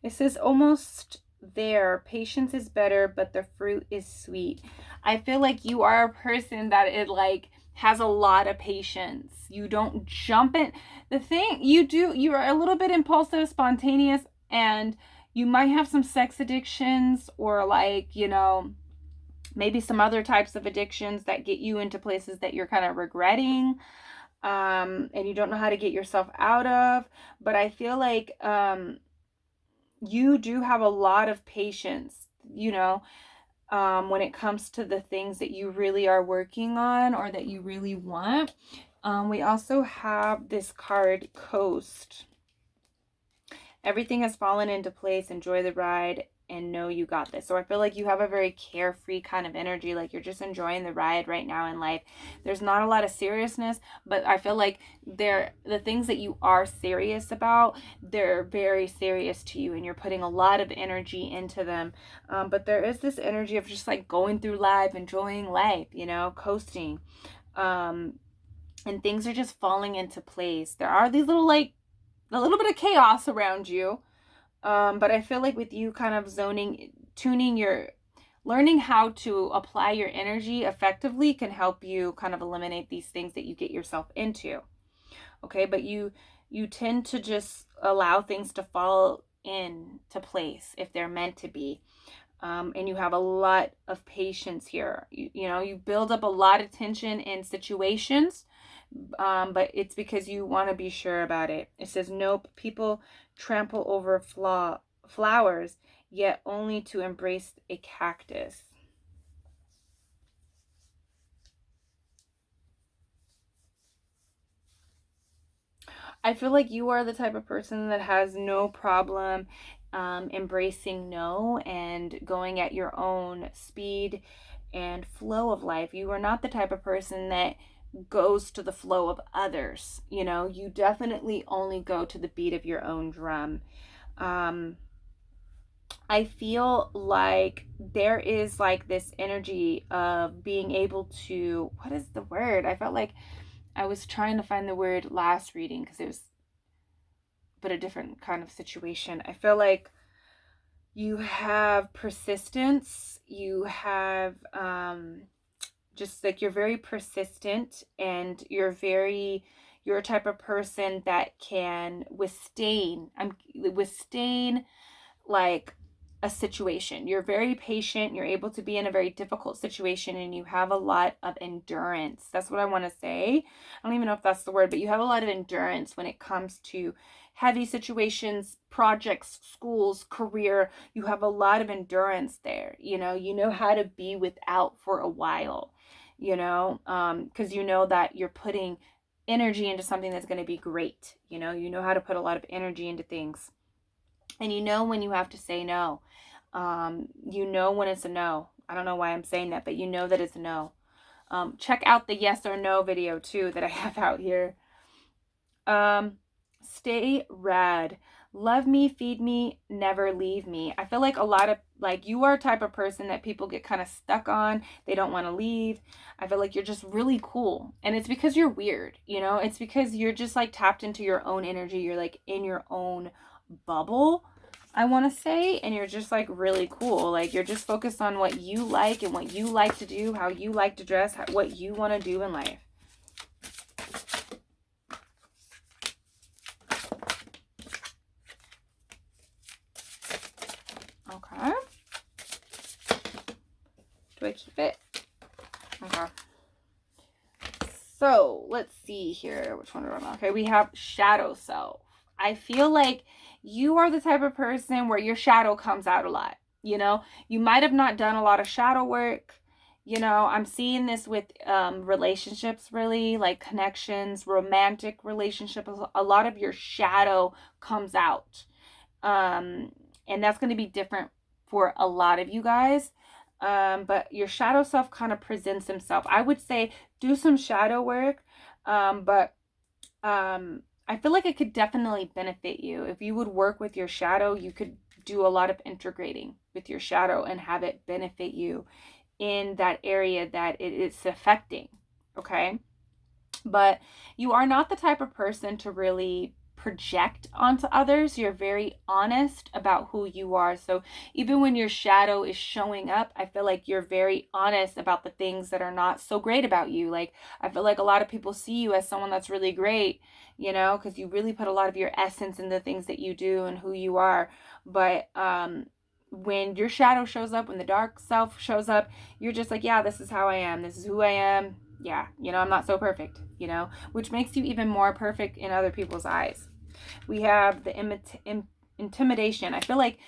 S1: It says almost there. Patience is better, but the fruit is sweet. I feel like you are a person that it like has a lot of patience. You don't jump in. The thing you do, you are a little bit impulsive, spontaneous, and you might have some sex addictions or like, you know, maybe some other types of addictions that get you into places that you're kind of regretting. And you don't know how to get yourself out of. But I feel like you do have a lot of patience, you know, when it comes to the things that you really are working on or that you really want. We also have this card, Coast. Everything has fallen into place. Enjoy the ride and know you got this. So I feel like you have a very carefree kind of energy, like you're just enjoying the ride right now in life. There's not a lot of seriousness, but I feel like the things that you are serious about, they're very serious to you and you're putting a lot of energy into them. But there is this energy of just like going through life, enjoying life, you know, coasting. And things are just falling into place. There are these little like a little bit of chaos around you. But I feel like with you kind of learning how to apply your energy effectively can help you kind of eliminate these things that you get yourself into. Okay, but you tend to just allow things to fall into place if they're meant to be. And you have a lot of patience here. You know, you build up a lot of tension in situations, but it's because you want to be sure about it. It says, nope, people trample over flowers, yet only to embrace a cactus. I feel like you are the type of person that has no problem embracing no and going at your own speed and flow of life. You are not the type of person that goes to the flow of others. You know, you definitely only go to the beat of your own drum. I feel like there is like this energy of being able to, what is the word? I felt like I was trying to find the word last reading because it was but a different kind of situation. I feel like you have persistence, you have just like you're very persistent and you're a type of person that can withstand like a situation. You're very patient, you're able to be in a very difficult situation, and you have a lot of endurance. That's what I want to say. I don't even know if that's the word, but you have a lot of endurance when it comes to heavy situations, projects, schools, career. You have a lot of endurance there. You know how to be without for a while, because you know that you're putting energy into something that's going to be great. You know how to put a lot of energy into things. And you know when you have to say no. You know when it's a no. I don't know why I'm saying that, but you know that it's a no. Check out the yes or no video too that I have out here. Stay rad. Love me, feed me, never leave me. I feel like a lot of, like, you are a type of person that people get kind of stuck on. They don't want to leave. I feel like you're just really cool. And it's because you're weird, It's because you're just like tapped into your own energy. You're like in your own bubble, I want to say, and you're just like really cool. Like you're just focused on what you like and what you like to do, how you like to dress, what you want to do in life. Okay. Do I keep it? Okay. So let's see here. Which one are we on? Okay, we have shadow self. I feel like you are the type of person where your shadow comes out a lot. You might have not done a lot of shadow work. I'm seeing this with relationships, really, like connections, romantic relationships. A lot of your shadow comes out. And that's going to be different for a lot of you guys. But your shadow self kind of presents himself. I would say do some shadow work, but I feel like it could definitely benefit you. If you would work with your shadow, you could do a lot of integrating with your shadow and have it benefit you in that area that it is affecting. Okay. But you are not the type of person to really project onto others. You're very honest about who you are. So even when your shadow is showing up, I feel like you're very honest about the things that are not so great about you. Like, I feel like a lot of people see you as someone that's really great, you know, because you really put a lot of your essence in the things that you do and who you are. But when your shadow shows up, when the dark self shows up, you're just like, yeah, this is how I am. This is who I am. Yeah, you know, I'm not so perfect, you know, which makes you even more perfect in other people's eyes. We have the intimidation. I feel like,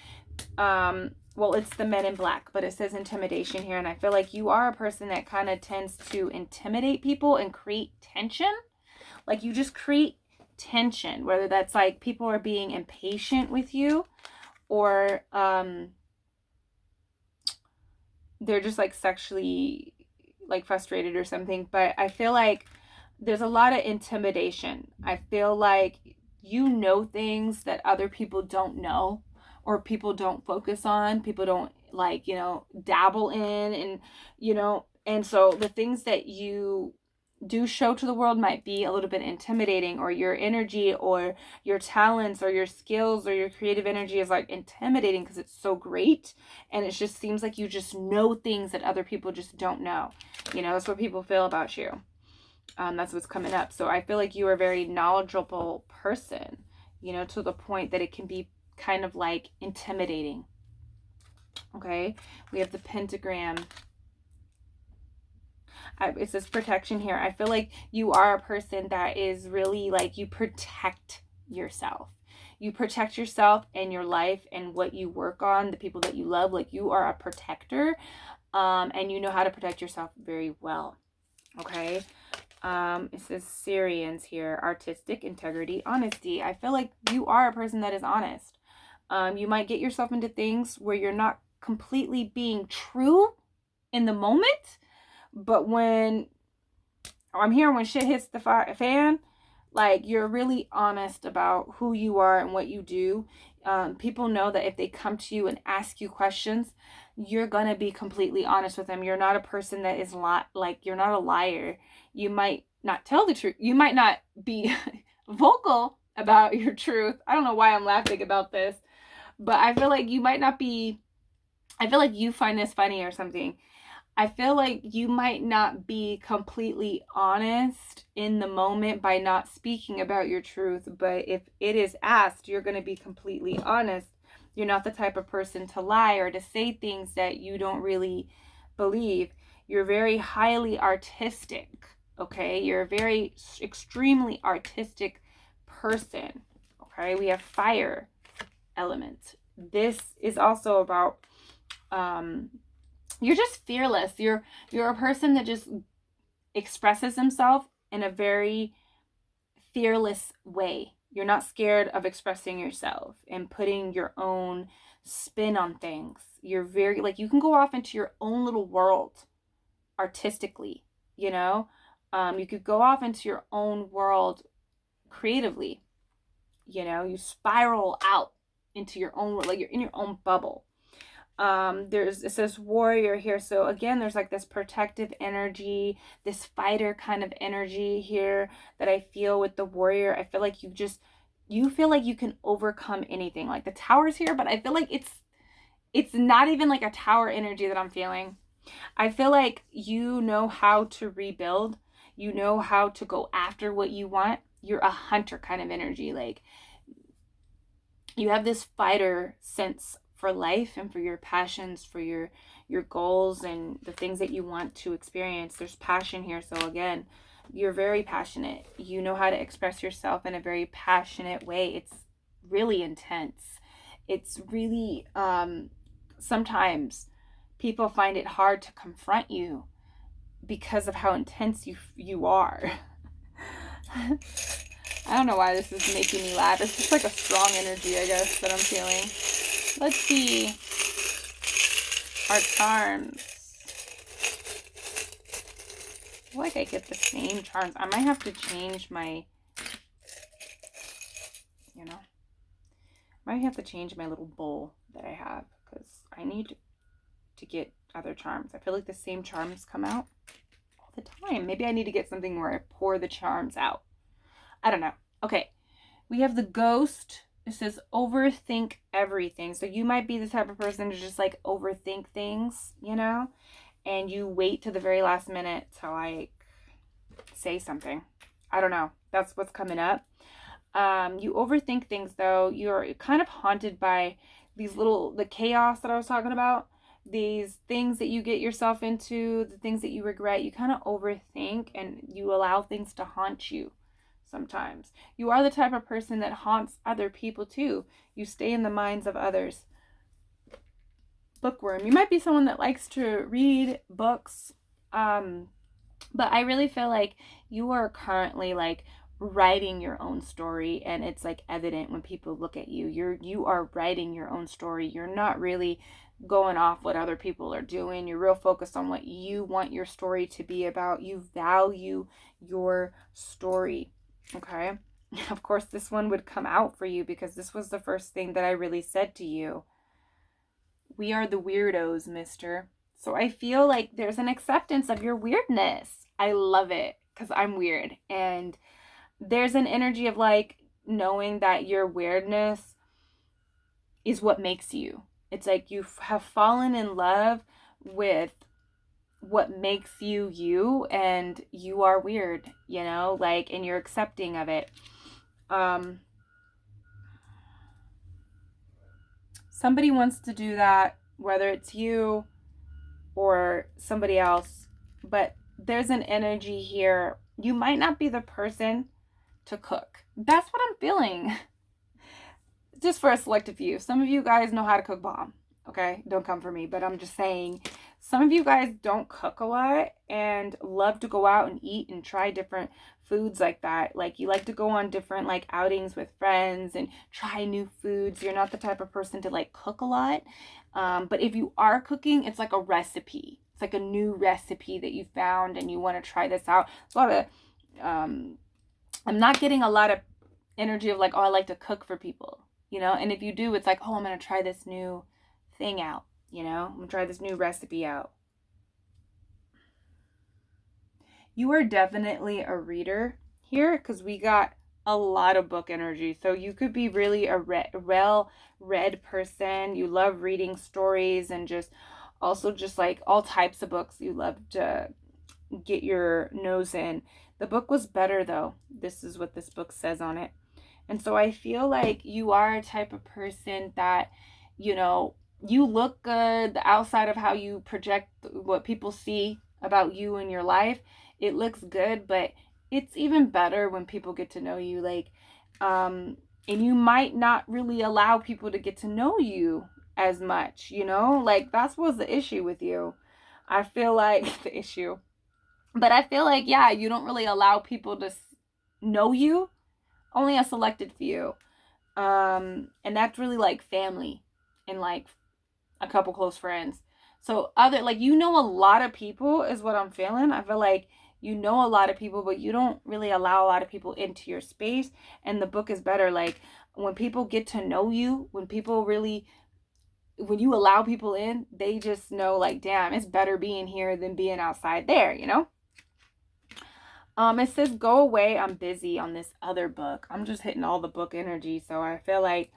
S1: well, it's the Men in Black, but it says intimidation here. And I feel like you are a person that kind of tends to intimidate people and create tension. Like, you just create tension, whether that's like people are being impatient with you, or they're just like sexually like frustrated or something. But I feel like there's a lot of intimidation. I feel like you know things that other people don't know, or people don't focus on, people don't, like, you know, dabble in, and, you know, and so the things that you do show to the world might be a little bit intimidating, or your energy or your talents or your skills or your creative energy is like intimidating because it's so great, and it just seems like you just know things that other people just don't know. You know, that's what people feel about you. That's what's coming up. So I feel like you are a very knowledgeable person, you know, to the point that it can be kind of like intimidating. Okay, we have the pentagram. It says protection here. I feel like you are a person that is really like, you protect yourself. You protect yourself and your life and what you work on, the people that you love. Like, you are a protector, and you know how to protect yourself very well. Okay. It says Syrians here, artistic, integrity, honesty. I feel like you are a person that is honest. You might get yourself into things where you're not completely being true in the moment, but when I'm here, when shit hits the fan, like, you're really honest about who you are and what you do. People know that if they come to you and ask you questions, you're gonna be completely honest with them. You're not a person that is like, you're not a liar. You might not tell the truth. You might not be vocal about your truth. I don't know why I'm laughing about this, but I feel like you might not be, I feel like you find this funny or something. I feel like you might not be completely honest in the moment by not speaking about your truth, but if it is asked, you're going to be completely honest. You're not the type of person to lie or to say things that you don't really believe. You're very highly artistic, okay? You're a very extremely artistic person, okay? We have fire element. This is also about you're just fearless. You're a person that just expresses himself in a very fearless way. You're not scared of expressing yourself and putting your own spin on things. You're very, like, you can go off into your own little world artistically, you know? You could go off into your own world creatively, you know? You spiral out into your own, like, you're in your own bubble. It says warrior here, so again, there's like this protective energy, this fighter kind of energy here that I feel with the warrior. I feel like you feel like you can overcome anything. Like, the tower's here, but I feel like it's not even like a tower energy that I'm feeling. I feel like you know how to rebuild. You know how to go after what you want. You're a hunter kind of energy. Like, you have this fighter sense for life and for your passions, for your goals and the things that you want to experience. There's passion here. So again, you're very passionate. You know how to express yourself in a very passionate way. It's really intense. It's really, sometimes people find it hard to confront you because of how intense you are. I don't know why this is making me laugh. It's just like a strong energy, I guess, that I'm feeling. Let's see our charms. I feel like I get the same charms. I might have to change my, you know, I might have to change my little bowl that I have, because I need to get other charms. I feel like the same charms come out all the time. Maybe I need to get something where I pour the charms out. I don't know. Okay. We have the Ghost. It says overthink everything. So you might be the type of person to just like overthink things, you know? And you wait to the very last minute to like say something. I don't know. That's what's coming up. You overthink things though. You're kind of haunted by the chaos that I was talking about. These things that you get yourself into, the things that you regret, you kind of overthink and you allow things to haunt you sometimes. You are the type of person that haunts other people too. You stay in the minds of others. Bookworm. You might be someone that likes to read books, but I really feel like you are currently like writing your own story, and it's like evident when people look at you. You are writing your own story. You're not really going off what other people are doing. You're real focused on what you want your story to be about. You value your story. Okay? Of course, this one would come out for you because this was the first thing that I really said to you. We are the weirdos, mister. So I feel like there's an acceptance of your weirdness. I love it because I'm weird. And there's an energy of like knowing that your weirdness is what makes you. It's like you have fallen in love with what makes you you, and you are weird, you know, like, and you're accepting of it. Somebody wants to do that, whether it's you or somebody else, but there's an energy here. You might not be the person to cook. That's what I'm feeling. Just for a selective few. Some of you guys know how to cook bomb. Okay, don't come for me, but I'm just saying some of you guys don't cook a lot and love to go out and eat and try different foods like that. Like you like to go on different like outings with friends and try new foods. You're not the type of person to like cook a lot. But if you are cooking, it's like a recipe. It's like a new recipe that you found and you want to try this out. It's a lot of, I'm not getting a lot of energy of like, oh, I like to cook for people, you know? And if you do, it's like, oh, I'm going to try this new thing out, you know? I'm going to try this new recipe out. You are definitely a reader here because we got a lot of book energy. So you could be really a well-read person. You love reading stories and just also just like all types of books you love to get your nose in. The book was better though. This is what this book says on it. And so I feel like you are a type of person that, you know, you look good. The outside of how you project what people see about you in your life, it looks good, but it's even better when people get to know you. Like, and you might not really allow people to get to know you as much, you know? Like, that was the issue with you. I feel like the issue. But I feel like, yeah, you don't really allow people to know you. Only a selected few. And that's really like family and like a couple close friends. So other, like, you know, a lot of people is what I'm feeling. I feel like you know a lot of people, but you don't really allow a lot of people into your space. And the book is better. Like when people get to know you, when you allow people in, they just know like, damn, it's better being here than being outside there, you know? It says, go away, I'm busy on this other book. I'm just hitting all the book energy. So I feel like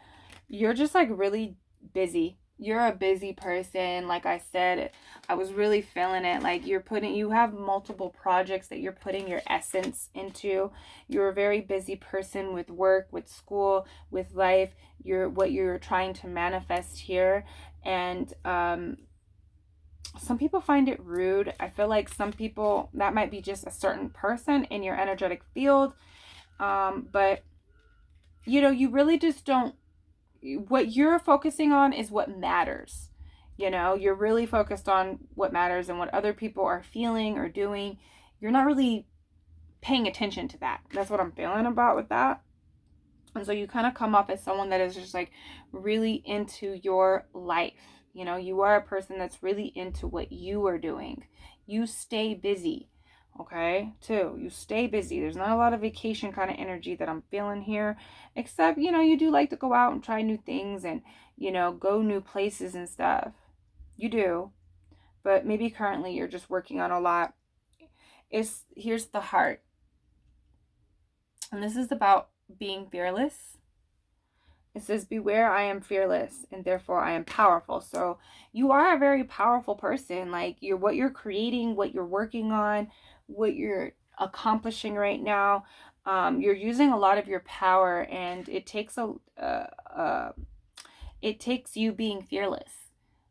S1: you're just like really busy. You're a busy person. Like I said, I was really feeling it. Like you have multiple projects that you're putting your essence into. You're a very busy person with work, with school, with life. What you're trying to manifest here. And, some people find it rude. I feel like some people, that might be just a certain person in your energetic field. But, you know, you really just don't, what you're focusing on is what matters. You know, you're really focused on what matters and what other people are feeling or doing. You're not really paying attention to that. That's what I'm feeling about with that. And so you kind of come off as someone that is just like really into your life. You know, you are a person that's really into what you are doing. You stay busy, okay, too. You stay busy. There's not a lot of vacation kind of energy that I'm feeling here, except, you know, you do like to go out and try new things and, you know, go new places and stuff. You do. But maybe currently you're just working on a lot. here's the heart. And this is about being fearless. It says, beware, I am fearless, and therefore I am powerful. So you are a very powerful person. Like, what you're creating, what you're working on, what you're accomplishing right now, you're using a lot of your power, and it takes it takes you being fearless.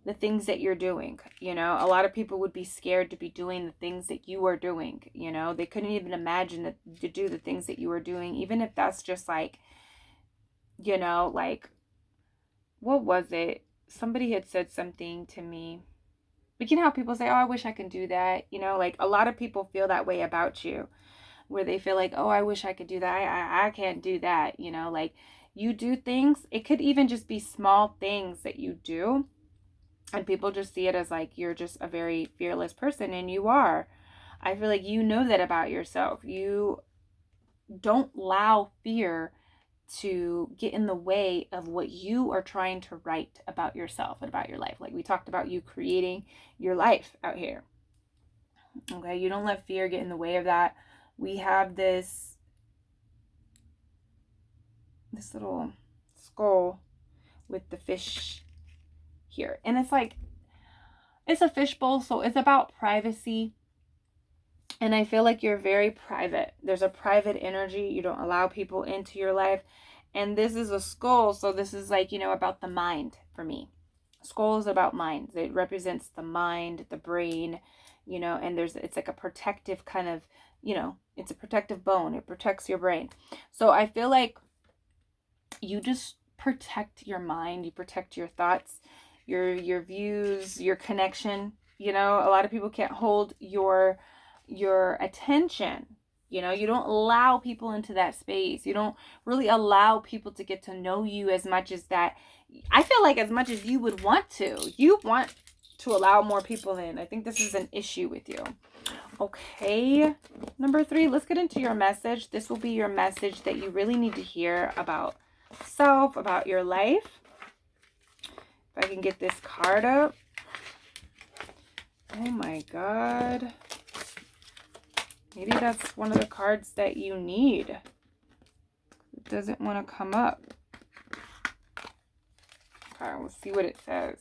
S1: The things that you're doing, a lot of people would be scared to be doing the things that you are doing. They couldn't even imagine to do the things that you are doing, even if that's just like, like, what was it? Somebody had said something to me. But how people say, oh, I wish I could do that. Like, a lot of people feel that way about you, where they feel like, oh, I wish I could do that. I can't do that. Like, you do things. It could even just be small things that you do. And people just see it as like, you're just a very fearless person, and you are. I feel like you know that about yourself. You don't allow fear to get in the way of what you are trying to write about yourself and about your life. Like we talked about, you creating your life out here. Okay, you don't let fear get in the way of that. We have this little skull with the fish here. And it's like, it's a fishbowl, so it's about privacy. And I feel like you're very private. There's a private energy. You don't allow people into your life. And this is a skull, so this is like, about the mind for me. Skull is about mind. It represents the mind, the brain, and it's like a protective kind of, it's a protective bone. It protects your brain. So I feel like you just protect your mind. You protect your thoughts, your views, your connection. A lot of people can't hold your attention. You don't allow people into that space. You don't really allow people to get to know you as much as that. I feel like as much as you would want to. You want to allow more people in. I think this is an issue with you. Okay, number 3, let's get into your message. This will be your message that you really need to hear about self, about your life. If I can get this card up. Oh my God. Maybe that's one of the cards that you need. It doesn't want to come up. Okay, we'll see what it says.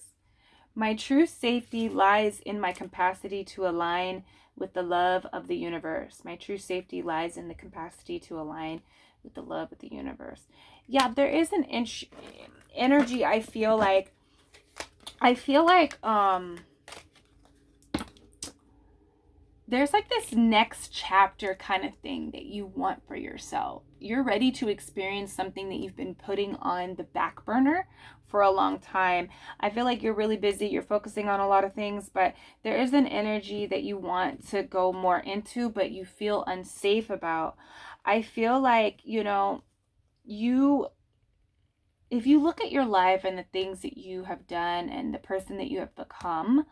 S1: My true safety lies in my capacity to align with the love of the universe. My true safety lies in the capacity to align with the love of the universe. Yeah, there is an energy. I feel like there's like this next chapter kind of thing that you want for yourself. You're ready to experience something that you've been putting on the back burner for a long time. I feel like you're really busy. You're focusing on a lot of things, but there is an energy that you want to go more into, but you feel unsafe about. I feel like, if you look at your life and the things that you have done and the person that you have become,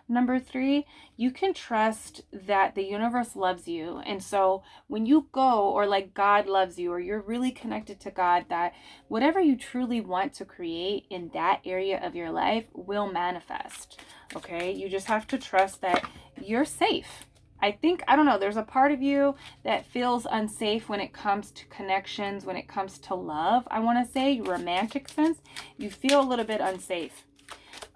S1: number 3, you can trust that the universe loves you. And so when you go, or like God loves you, or you're really connected to God, that whatever you truly want to create in that area of your life will manifest. Okay, you just have to trust that you're safe. I don't know, there's a part of you that feels unsafe when it comes to connections, when it comes to love. I want to say, romantic sense, you feel a little bit unsafe.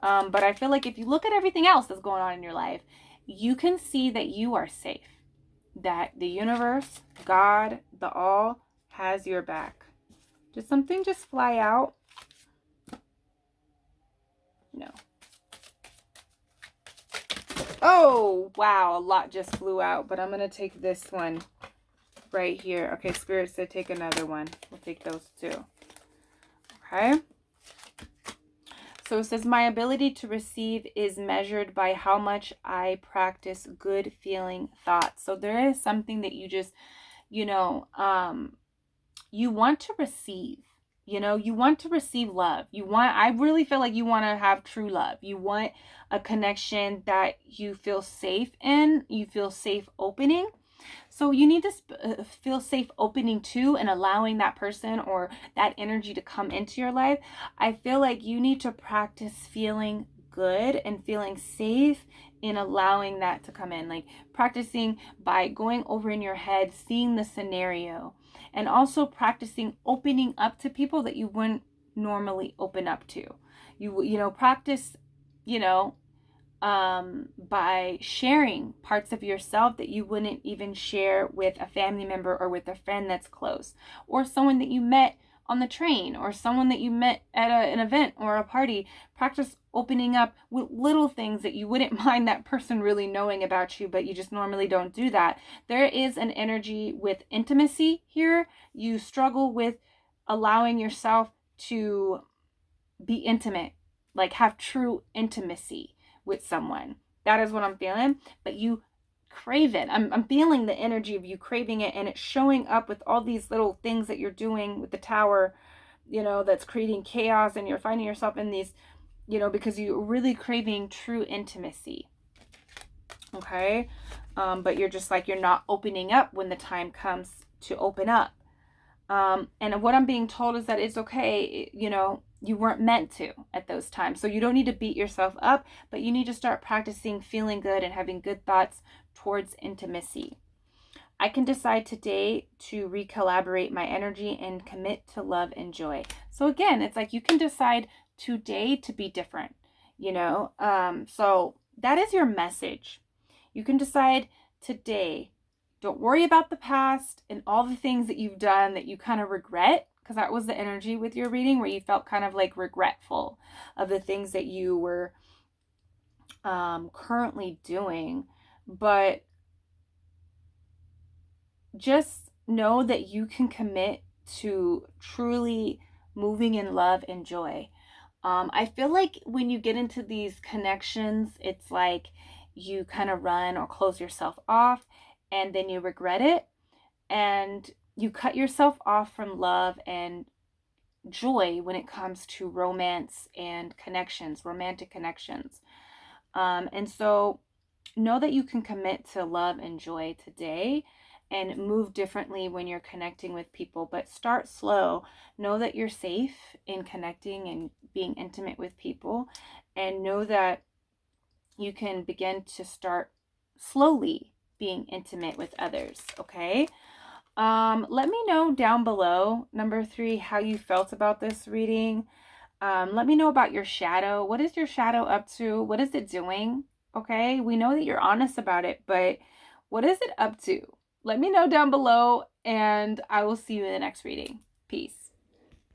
S1: But I feel like if you look at everything else that's going on in your life, you can see that you are safe. That the universe, God, the all, has your back. Did something just fly out? No. Oh, wow, a lot just flew out, but I'm going to take this one right here. Okay, Spirit said take another one. We'll take those 2. Okay. So it says, my ability to receive is measured by how much I practice good feeling thoughts. So there is something that you just, you want to receive. You want to receive love. I really feel like you want to have true love. You want a connection that you feel safe in, you feel safe opening. So you need to feel safe opening to and allowing that person or that energy to come into your life. I feel like you need to practice feeling good and feeling safe in allowing that to come in. Like practicing by going over in your head, seeing the scenario, and also practicing opening up to people that you wouldn't normally open up to. Practice, by sharing parts of yourself that you wouldn't even share with a family member or with a friend that's close, or someone that you met on the train, or someone that you met at an event or a party. Practice opening up with little things that you wouldn't mind that person really knowing about you, but you just normally don't do that. There is an energy with intimacy here. You struggle with allowing yourself to be intimate, like have true intimacy with someone. That is what I'm feeling, but you crave it. I'm feeling the energy of you craving it, and it's showing up with all these little things that you're doing with the tower, that's creating chaos, and you're finding yourself in these, because you're really craving true intimacy. Okay. But you're just like, you're not opening up when the time comes to open up. And what I'm being told is that it's okay, you weren't meant to at those times. So you don't need to beat yourself up, but you need to start practicing feeling good and having good thoughts towards intimacy. I can decide today to recollaborate my energy and commit to love and joy. So again, it's like you can decide today to be different, so that is your message. You can decide today. Don't worry about the past and all the things that you've done that you kind of regret, because that was the energy with your reading, where you felt kind of like regretful of the things that you were currently doing. But just know that you can commit to truly moving in love and joy. I feel like when you get into these connections, it's like you kind of run or close yourself off, and then you regret it, and you cut yourself off from love and joy when it comes to romance and connections, romantic connections. And so know that you can commit to love and joy today and move differently when you're connecting with people, but start slow. Know that you're safe in connecting and being intimate with people, and know that you can begin to start slowly being intimate with others. Okay. Let me know down below, number 3, how you felt about this reading. Let me know about your shadow. What is your shadow up to? What is it doing? Okay, we know that you're honest about it, but what is it up to? Let me know down below, and I will see you in the next reading. Peace.